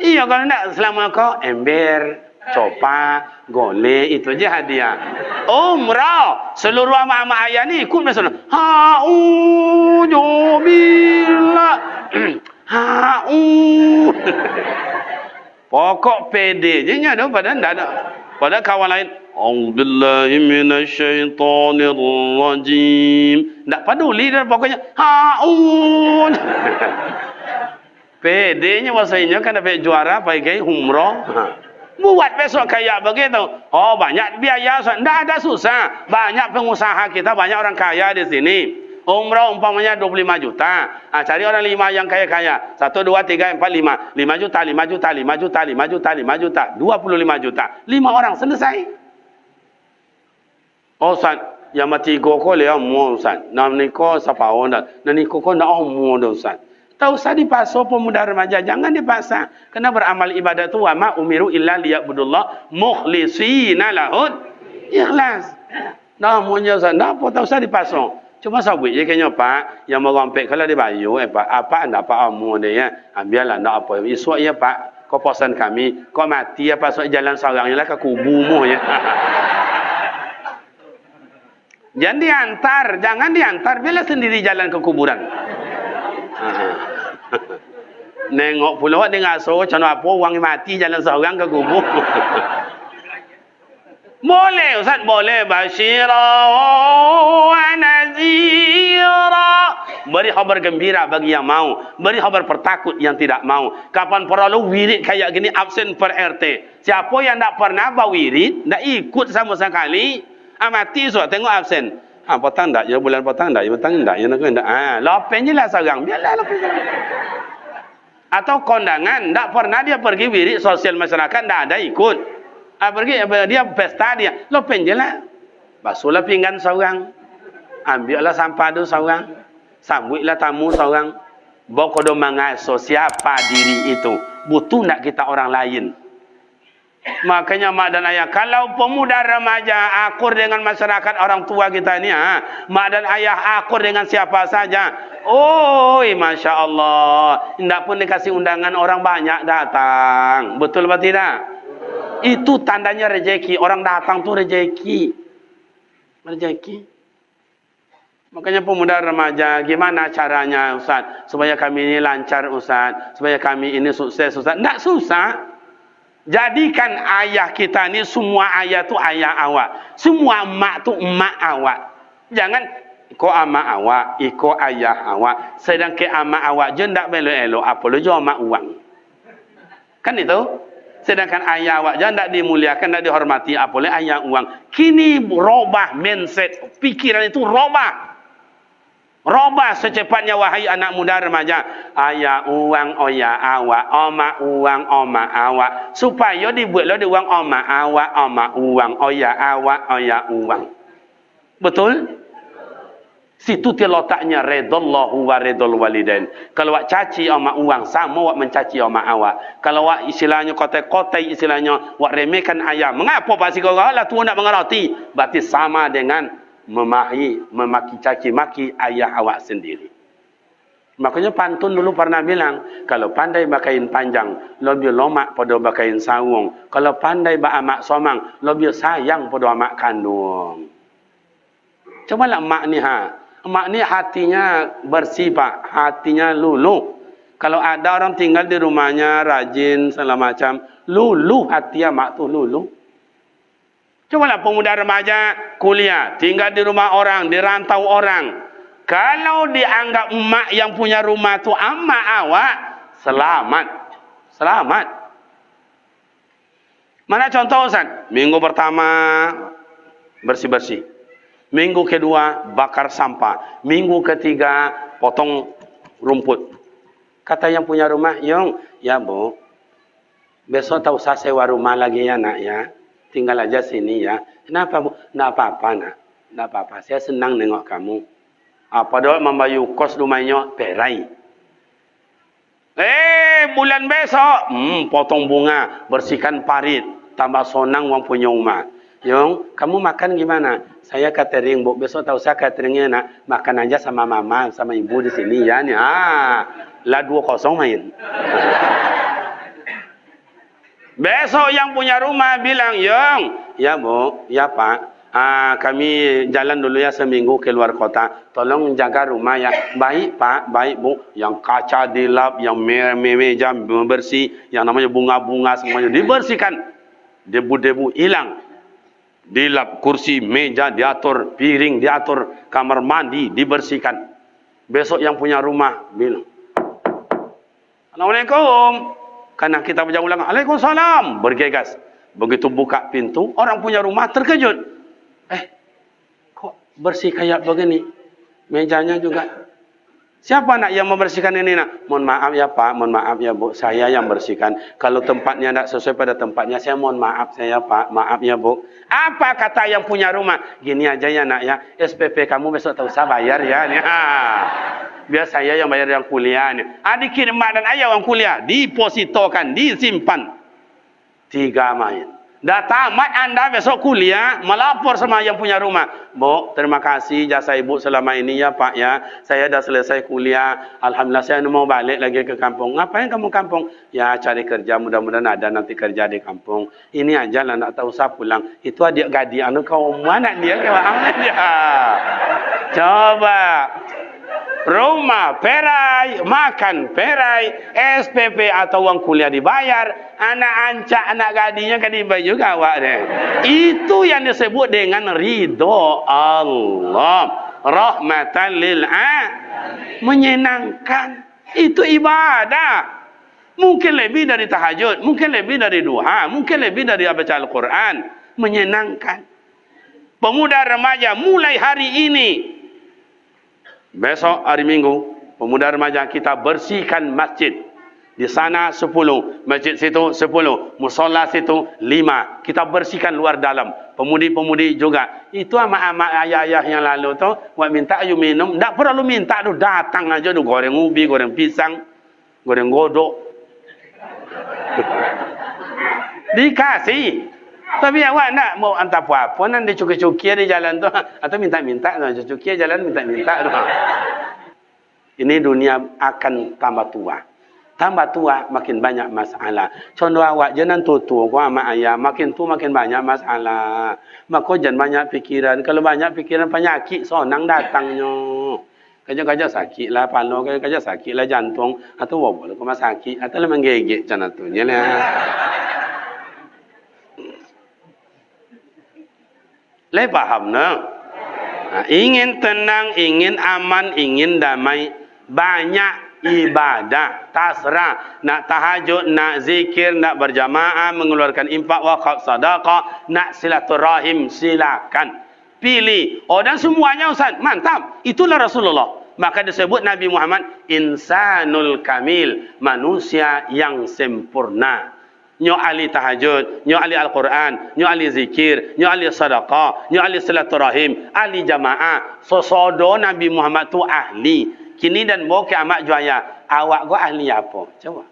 Iya kalau tidak selama kau ember, copa, gole itu aja hadiah. Umrah seluruh ama-ama ayah ni ikut masuk. Billah. Pokok pede je nya dah padahal tak ada. Padahal kawan lain A'udzubillahi minasyaitonir rajim. Tak peduli dah pokoknya pedenya bahasanya kan dapat juara pergi umrah. Buat besok kayak begitu. Oh banyak biaya, tak ada susah. Banyak pengusaha kita, banyak orang kaya di sini. Umrah umpamanya 25 juta. Cari orang 5 yang kaya-kaya. 1, 2, 3, 4, 5. 5 juta, 5 juta, 5 juta, 5 juta, 5 juta. 25 juta. 5 orang selesai. Oh Ustaz, yang mati koko le mu Ustaz. Nam ni ko sapao dah. Nani koko nak mu dah Ustaz. Tak usah dipaksa pemuda remaja, jangan dipaksa. Karena beramal ibadat tu wa ma umiru illa liya'budullah mukhlishina lahud ikhlas. Nah, munya Ustaz, tak apa tak usah dipaksa. Cuma sabut je kayaknya Pak, yang merompek kalau dia bayu Pak, apa anda Pak amu dia ya. Biarlah tak apa. Esok ya Pak, kau pesan kami, kau mati apa sok jalan seorang je lah ke kubumu ya. Jangan diantar, biarlah sendiri jalan ke kuburan. Nengok pula dengan so macam apa orang mati jalan seorang ke kubur. Boleh Ustaz, boleh. Basyira wa nazira. Beri khabar gembira bagi yang mau, beri khabar pertakut yang tidak mau. Kapan perlu wirid kayak gini absen per RT. Siapa yang tak pernah berwirid, tak ikut sama sekali, mati so tengok absen. Petang tak ya, bulan petang tak ya, petang tak ya, nak endak. Lopen je lah seorang, biarlah lopen. Atau kondangan, tak pernah dia pergi wirid sosial masyarakat, tak ada ikut. Pergi dia pesta dia, lopen je lah. Basuhlah pinggan seorang, ambillah sampah tu seorang, sambutlah tamu seorang. Bokodo mengasuh siapa diri itu, butuh nak kita orang lain. Makanya mak dan ayah, kalau pemuda remaja akur dengan masyarakat orang tua kita ni, mak dan ayah akur dengan siapa saja. Oi, Masya Allah, tidak pun dikasih undangan orang banyak datang. Betul atau tidak? Itu tandanya rezeki. Orang datang tu rezeki. Rezeki. Makanya pemuda remaja, gimana caranya Ustaz? Supaya kami ini lancar Ustaz. Supaya kami ini sukses Ustaz. Tak susah. Jadikan ayah kita ni, semua ayah tu ayah awak. Semua emak tu emak awak. Jangan, iko amak awak, iko ayah awak. Sedangkan amak awak je tak belok-elok. Apa lu jual amak uang. Kan itu? Sedangkan ayah awak jangan tak dimuliakan, tak dihormati, apalagi ayah uang. Kini robah mindset, pikiran itu robah. Robah secepatnya wahai anak muda remaja. Ayah uang oya awak, oma uang oma awak. Supaya dibuatlah di uang oma uang oya awak oya uang. Betul? Situ terletaknya redallahu wa redal walidain. Kalau awak caci sama uang, sama awak mencaci sama awak. Kalau awak istilahnya kotai-kotai, istilahnya awak remehkan ayah. Mengapa pasti kau lah tu nak mengerti? Berarti sama dengan memaki caci maki ayah awak sendiri. Makanya pantun dulu pernah bilang, kalau pandai bakain panjang, lebih lomak pada bakain sawung. Kalau pandai baamak somang, lebih sayang pada amak kandung. Cobalah mak ni Mak ni hatinya bersih Pak, hatinya luluh. Kalau ada orang tinggal di rumahnya rajin segala macam, luluh hati mak tu luluh. Cubalah pemuda remaja kuliah, tinggal di rumah orang, di rantau orang. Kalau dianggap mak yang punya rumah tu amak awak, selamat. Selamat. Mana contoh Ustaz? Minggu pertama bersih-bersih. Minggu kedua bakar sampah. Minggu ketiga potong rumput. Kata yang punya rumah, "Yong, ya Bu, besok tak usah sewa rumah lagi ya nak ya. Tinggal aja sini ya." "Kenapa Bu?" "Nggak apa-apa nak. Nggak apa-apa. Saya senang nengok kamu." Apa doa membayu kos rumahnya perai. Bulan besok, potong bunga, bersihkan parit, tambah sonang wang punya rumah. "Yong, kamu makan gimana?" "Saya catering Bu. Besok tak usah cateringnya nak. Makan aja sama mama, sama ibu di sini ya." Nih, lah 2-0 main. Besok yang punya rumah bilang, "Yong, ya Bu, ya Pak. Kami jalan dulu ya seminggu keluar kota. Tolong jaga rumah ya." "Baik Pak, baik Bu." Yang kaca dilap, yang meja bersih, yang namanya bunga-bunga semuanya dibersihkan. Debu-debu hilang. Dilap kursi, meja diatur, piring diatur, kamar mandi dibersihkan. Besok yang punya rumah bilang, "Assalamualaikum." Karena kita baca ulang, "Waalaikumsalam." Bergegas. Begitu buka pintu, orang punya rumah terkejut. Kok bersih kayak begini? Mejanya juga. "Siapa nak yang membersihkan ini nak?" "Mohon maaf ya Pak, mohon maaf ya Bu. Saya yang bersihkan. Kalau tempatnya tidak sesuai pada tempatnya, saya mohon maaf saya Pak. Maaf ya Bu." Apa kata yang punya rumah? "Gini aja ya nak ya. SPP kamu besok tak usah bayar ya." Biar saya yang bayar yang kuliah ni. Dikirim mak dan ayah yang kuliah, dipositokan, disimpan. 3 main. Dah tamat anda besok kuliah, melapor sama yang punya rumah. "Bu, terima kasih jasa ibu selama ini ya Pak ya. Saya dah selesai kuliah. Alhamdulillah saya mau balik lagi ke kampung." "Ngapain kamu kampung?" "Ya cari kerja, mudah-mudahan ada nanti kerja di kampung. Ini aja lah, nak tak usah pulang." Itu adik gadis anu kau mana dia kawan dia. Coba. Rumah perai, makan perai, SPP atau uang kuliah dibayar, anak ancak, anak gadinya kan dibayar juga awak deh. Itu yang disebut dengan ridho Allah, rahmatan lil alamin, menyenangkan. Itu ibadah. Mungkin lebih dari tahajud, mungkin lebih dari duha, mungkin lebih dari baca Al-Quran. Menyenangkan. Pemuda remaja mulai hari ini, besok hari Minggu, pemuda remaja kita bersihkan masjid. Di sana 10, masjid situ 10, musola situ 5. Kita bersihkan luar dalam. Pemudi-pemudi juga. Itu amak-amak ayah-ayah yang lalu tu, buat minta ayu minum, tak perlu minta tu, datang aja tu goreng ubi, goreng pisang, goreng godok. Dikasih. Tapi awak nak mau hantar apa-apa nanti cuki-cuki di jalan tu, atau minta-minta tu, cuki jalan minta-minta tu. Ini dunia akan tambah tua. Tambah tua makin banyak masalah. Contoh awak jangan tutu ko ama ayah, makin tua makin banyak masalah. Maka jangan banyak pikiran. Kalau banyak pikiran penyakit sonang datangnya. Kajak-kajak sakit lah palo, kajak sakit lah jantung, atau wabul ko masakit, atau lah menggigit macam tu. Le paham nak? Ingin tenang, ingin aman, ingin damai, banyak ibadah, tasrah. Nak tahajud, nak zikir, nak berjamaah, mengeluarkan infak, wakaf, sedekah, nak silaturahim, silakan. Pilih. Dan semuanya Ustaz, mantap. Itulah Rasulullah. Maka disebut Nabi Muhammad insanul kamil, manusia yang sempurna. Nyo ahli tahajud, nyo ahli Al-Quran, nyo ahli zikir, nyo ahli sedekah, nyo ahli silaturahim, ahli jamaah. Sosodo Nabi Muhammad tu ahli. Kini dan mau kiamat juaya. Awak go ahli apa? Coba.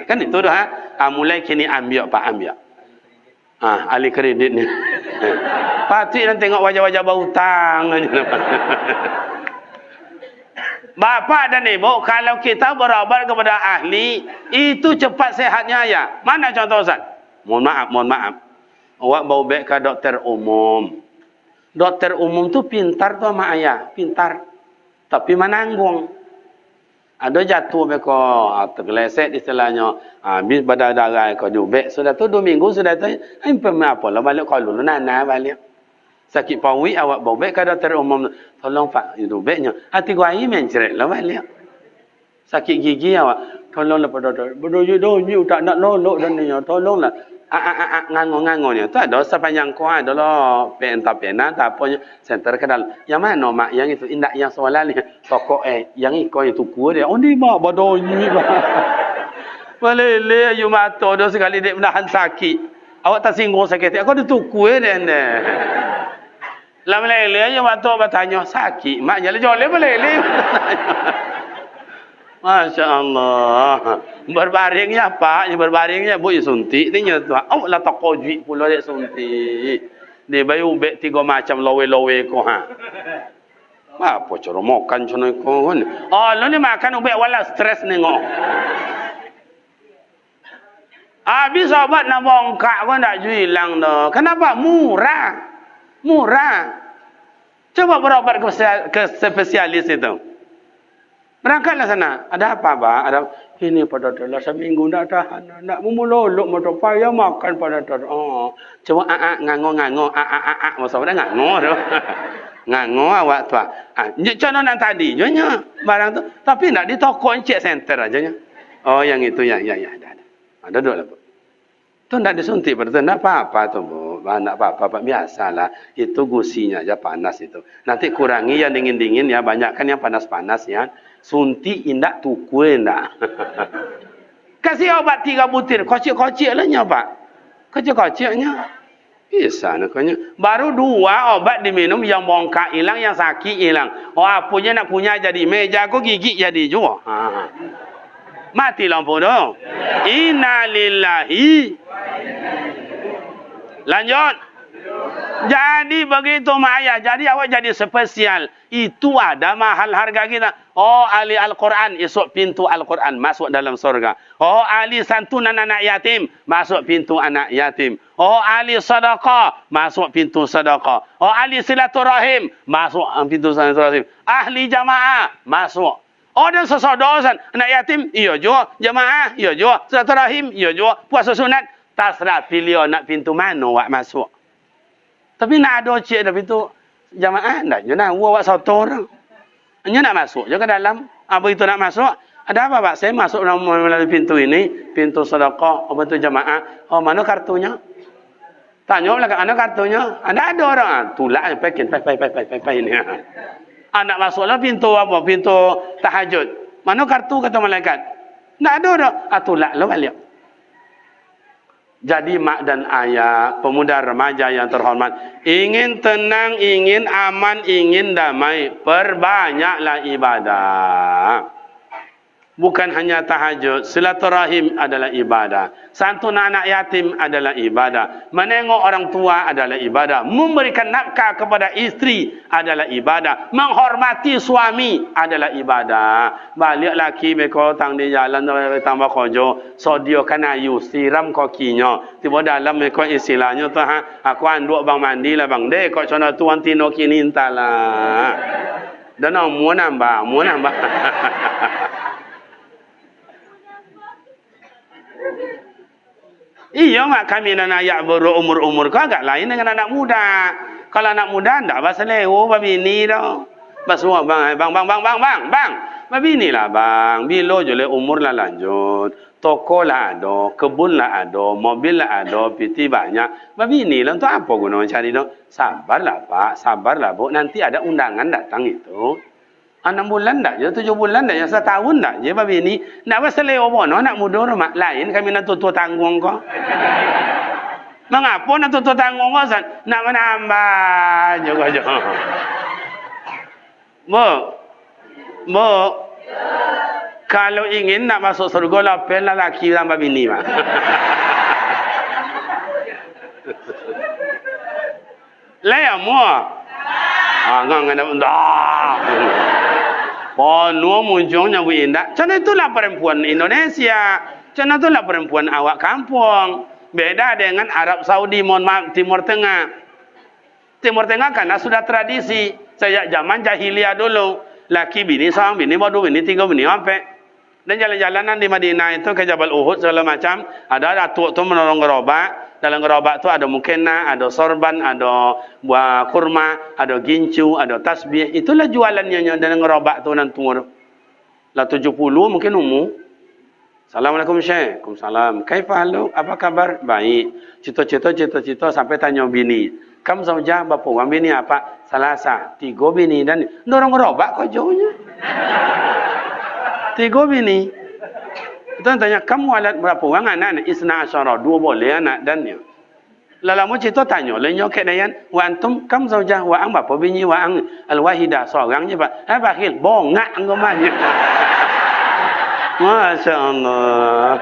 Kan itu dah. Mulai kini ambil Pak, ambil. Ahli kredit ni. Patut dan tengok wajah-wajah berhutang. Bapak dan ibu, kalau kita berobat kepada ahli, itu cepat sehatnya ya. Mana contoh Ustaz? Mohon maaf. Awak bawa baik ke dokter umum. Dokter umum tu pintar tu sama ayah, pintar. Tapi menanggung. Ada jatuh mereka tergeleset istilahnya. Habis berdarah kau jubek. Sudah tu 2 minggu sudah tu. Apa lah balik kau lulu nana balik. Sakit pawi awak bobek kada terumum. Tolong pak jubeknya. Hati gua ini mencret lah balik. Sakit gigi awak. Tolonglah pada doktor. Berdonyo tak nak lolok dan ni. Tolonglah. Ngango-ngangonya tu ada sepanjang kau adalah pena tak apa center kedal. Yang mana mak yang itu indak yang soalan ni toko yang ikut itu kuat dia. Oh ni mak badonyi mak. Malele you mato do sekali dia menahan sakit. Awak tak singgung sakit. Aku ada tuku dia ni. Lah malele you mato bertanya sakit. Maknya le jole malele. Masya Allah. Berbaringnya Pak, berbaringnya Bu suntik. Tanya tu. Awak lah tak kojik pula dia suntik. Dia bayu ubek 3 macam lowe-lowe ko ha. Apa cara makan macam ni ko kan. Oh, lo ni makan ubek wala stres nengok. Habis obat nak bongkak pun tak hilang dah. Kenapa? Murah. Murah. Coba berobat ke spesialis itu. Berangkatlah sana. Ada apa, Pak? Ada ini pada doktor seminggu nak tahan. Nak memulolok motor payah makan pada doktor. Oh, coba ngango. Masa pada ngango tu. Ngango awak tu. Macam mana tadi nya barang tu. Tapi nak di toko Encik Center aja nya. Oh, yang itu ya ada. Ada duduk lah, Bu. Tu nak disuntik pada tu. Tak apa-apa tu, Bu. Tak apa-apa. Biasalah. Itu gusinya aja panas itu. Nanti kurangi yang dingin-dingin ya. Banyakkan yang panas-panas ya. Suntik indak tuku indak. Kasih obat 3 butir. Kocik-kocik lah nya, Pak. Kocik-kociknya. Bisa nakanya. Baru 2 obat diminum yang bongkak hilang, yang sakit hilang. Oh, apunya nak punya jadi meja aku gigit jadi juga. Mati lampu dong. Innalillahi. Lanjut. Jadi begitu Maya. Jadi awak jadi spesial. Itu ada mahal harga kita. Oh, ahli Al-Quran. Esok pintu Al-Quran. Masuk dalam surga. Oh, ahli santunan anak yatim. Masuk pintu anak yatim. Oh, ahli sedekah. Masuk pintu sedekah. Oh, ahli silaturahim. Masuk pintu silaturahim. Ahli jamaah. Masuk. Oh, dan sesodosan. Anak yatim. Iya juga. Jamaah. Iya juga. Silaturahim. Iya juga. Puasa sunat. Tasrah pilih nak pintu mana awak masuk. Tapi nak ada cik dah pintu jamaah dah. Je nak awak soto dah. Hanya nak masuk je ke dalam. Apa itu nak masuk? Ada apa Pak? Saya masuk melalui pintu ini, pintu sedekah, apa itu jamaah. Oh, mana kartunya? Tanya belakang mana kartunya? Ada orang. Tulak pakai ini. Nak masuklah pintu apa? Pintu tahajud. Mana kartu kata malaikat? Tak ada dah. Tulaklah balik. Jadi mak dan ayah, pemuda remaja yang terhormat, ingin tenang, ingin aman, ingin damai, perbanyaklah ibadah. Bukan hanya tahajud, silaturahim adalah ibadah. Santun anak yatim adalah ibadah. Menengok orang tua adalah ibadah. Memberikan nafkah kepada isteri adalah ibadah. Menghormati suami adalah ibadah. Balik laki mereka tang di jalan tambah kojo, sodiokan ayu, siram kakinya. Tiba dalam mereka istilahnya tu aku anduk bang mandi lah bang. Dek kok sono tuan tino kini intalah. Dan mau nambah. Iya mak kami anak ayak berumur kau agak lain dengan anak muda. Kalau anak muda ndak bahasa lewo babi ni dah. Basua bang. Babi ni lah bang. Bilo je le umur lah lanjut. Toko lah ada, kebun lah ada, mobil lah ada, piti banyak. Babi ni lah untuk apa guna cari dah? Sabarlah Pak, sabarlah Bu. Nanti ada undangan datang itu. 6 bulan dah je, 7 bulan dah je, 1 tahun dah je babi ni. Nak pasal leo bono nak muda rumah lain kami nak tutur tanggung kau. Mengapa nak tutur tanggung kau? Nak menambah juga. Bu. Kalau ingin nak masuk surga lapel lelaki dan babi ni mah. Laya mua. Ngan dah. Penuh munculnya Bu Indah. Macam itulah perempuan Indonesia. Macam itulah perempuan awak kampung. Beda dengan Arab Saudi, mohon maaf, Timur Tengah. Timur Tengah karena sudah tradisi. Sejak zaman jahiliyah dulu. Laki bini, seorang bini, dua bini, tiga bini, sampai. Dan jalan-jalanan di Madinah itu ke Jabal Uhud segala macam. Ada datuk tu menolong gerobak. Dalam gerobak tu ada mukena, ada sorban, ada buah kurma, ada gincu, ada tasbih. Itulah jualannya dalam gerobak tu dan tunggu. Lah 70 mungkin umur. Assalamualaikum Syekh. Waalaikumsalam. Kaifahaluk? Apa kabar? Baik. Cita-cita sampai tanya bini. Kamu saja berapa orang bini apa? Salasa. 3 bini dan dorong gerobak kau jauhnya. 3 bini. Kita tanya kamu alat berapa orang anak? Isna asyara. 2 boleh anak dan dia. Lalu cerita tanya, lenyo ke dayan, wa antum kam saja wa ang berapa bini wa ang al-wahidah seorangnya Pak. Bakhil bongak engkau mahnya. Masya Allah.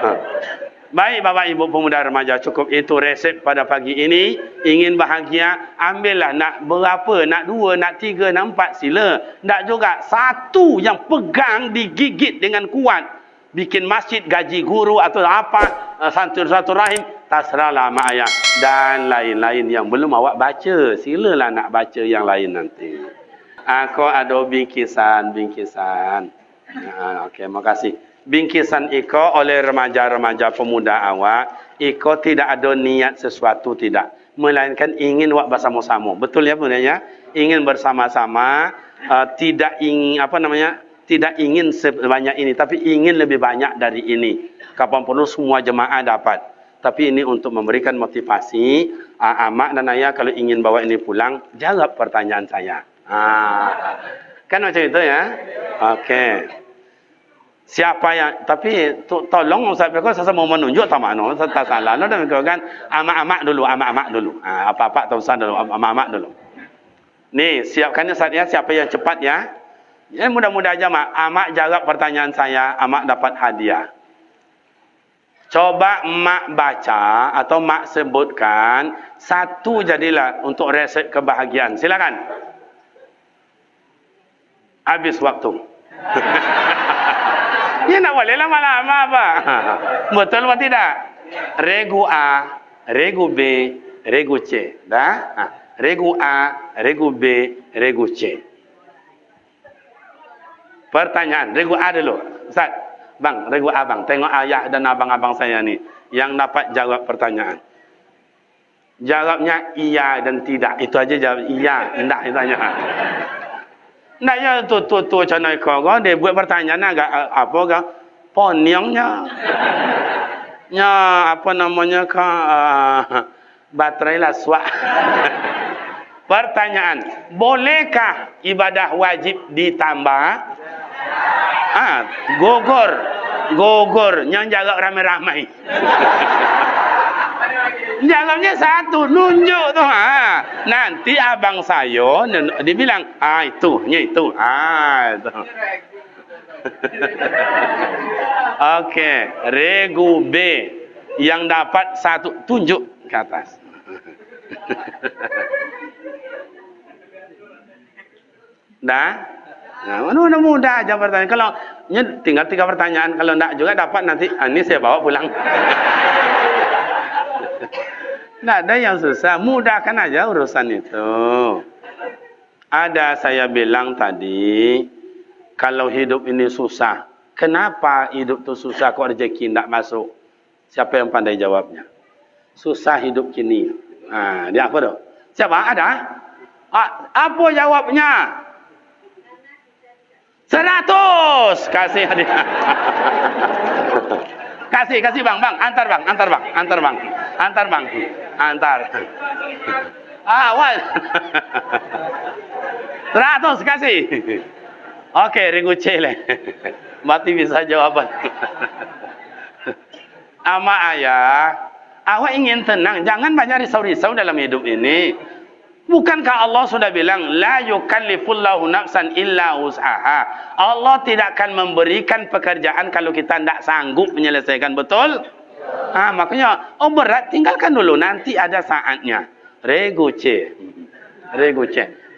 Baik Bapak Ibu pemuda remaja, cukup itu resep pada pagi ini. Ingin bahagia, ambillah nak berapa, nak 2, nak 3, nak 4 sila. Tak juga satu yang pegang digigit dengan kuat. Bikin masjid, gaji guru atau apa, satu rahim, tasrahlah mak ayah. Dan lain-lain yang belum awak baca, silalah nak baca yang lain nanti. Aku ada bingkisan. Okey, makasih. Bingkisan iko oleh remaja-remaja pemuda awak, iko tidak ada niat sesuatu tidak, melainkan ingin awak bersama-sama. Betul ya sebenarnya? Ingin bersama-sama, tidak ingin tidak ingin sebanyak ini, tapi ingin lebih banyak dari ini. Kapan perlu semua jemaah dapat. Tapi ini untuk memberikan motivasi. Mak dan ayah kalau ingin bawa ini pulang, jawab pertanyaan saya. Kan macam itu ya? Okey. Siapa yang, tapi tolong Ustaz Peko saya mau menunjuk tak mana, tak salah. No dan kan amak-amak dulu. Apa-apa tak usah dulu, amak-amak dulu. Nih, siapkan Ustaz ya, siapa yang cepat ya. Ya mudah-mudah aja amak jawab pertanyaan saya, amak dapat hadiah. Coba mak baca atau mak sebutkan satu jadilah untuk resep kebahagiaan. Silakan. Habis waktu. Ya nak boleh lama-lama apa? Betul atau tidak? Regu A, regu B, regu C. Dah? Regu A, regu B, regu C. Pertanyaan, regu A dulu. Ustaz, bang, regu A bang. Tengok ayah dan abang-abang saya ni yang dapat jawab pertanyaan. Jawabnya iya dan tidak. Itu aja jawab iya, tidak ditanya. Nah ya tu channel kau dia buat pertanyaan agak apa ke ponyongnya nya apa namanya ke baterai laswa. Pertanyaan, bolehkah ibadah wajib ditambah? Gogor yang jaga ramai-ramai. Jawabnya satu, nunjuk tu. Nanti abang saya dia bilang, itu. Itu. Okey, regu B yang dapat satu, tunjuk ke atas. Dah? Nah, mana mudah aja pertanyaan. Kalau tinggal 3 pertanyaan, kalau enggak juga dapat nanti ini saya bawa pulang. Tidak ada yang susah, mudahkan aja urusan itu. Ada saya bilang tadi, kalau hidup ini susah, kenapa hidup itu susah kok rezeki tidak masuk? Siapa yang pandai jawabnya? Susah hidup kini. Dia apa tu? Siapa? Ada? Apa jawabnya? 100. Kasih hadiah. Kasih bang, antar bang. Awal. 100 kasih. Okey, ringu cele. Mati bisa jawaban. Ama ayah, awak ingin tenang, jangan banyak risau-risau dalam hidup ini. Bukankah Allah sudah bilang la yukallifullahu nafsan illa wus'aha. Allah tidak akan memberikan pekerjaan kalau kita tidak sanggup menyelesaikan, betul? Makanya berat tinggalkan dulu, nanti ada saatnya. Regu C.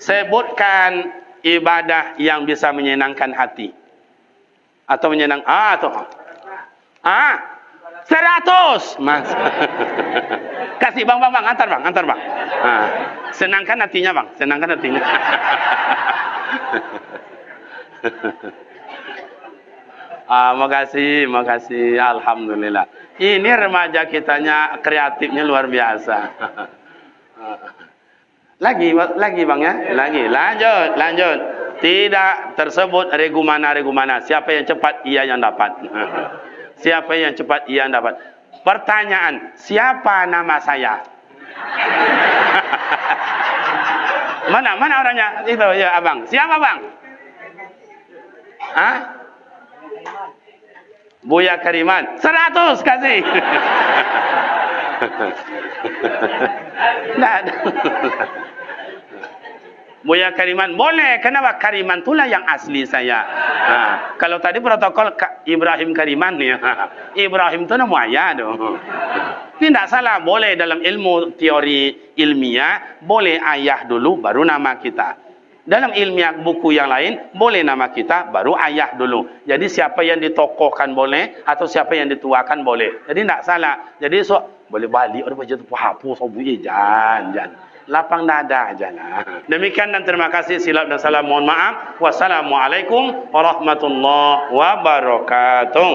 Sebutkan ibadah yang bisa menyenangkan hati. Atau menyenang 100. Mas. Kasih bang, antar bang. Senangkan hatinya bang, senangkan hatinya. Makasih, makasih. Alhamdulillah. Ini remaja kitanya kreatifnya luar biasa. Lagi bang ya? Lagi. Lanjut. Tidak tersebut regu mana. Siapa yang cepat, ia yang dapat. Siapa yang cepat, ia yang dapat. Pertanyaan, siapa nama saya? Mana orangnya? Itu ya abang. Siapa bang? Hah? Buya Kariman. 100 kasih. Nah, Buya Kariman boleh. Kenapa? Kariman itulah yang asli saya. Kalau tadi protokol Ibrahim Kariman ya. Ibrahim itu nama ayah dong. Ini tidak salah. Boleh dalam ilmu teori ilmiah, boleh ayah dulu baru nama kita. Dalam ilmiah buku yang lain, boleh nama kita baru ayah dulu. Jadi siapa yang ditokohkan boleh, atau siapa yang dituakan boleh. Jadi tidak salah. Jadi boleh balik orang baca tu hapus sobuye jangan. Lapang dada aja lah. Demikian dan terima kasih. Silap dan salam mohon maaf. Wassalamualaikum warahmatullahi wabarakatuh.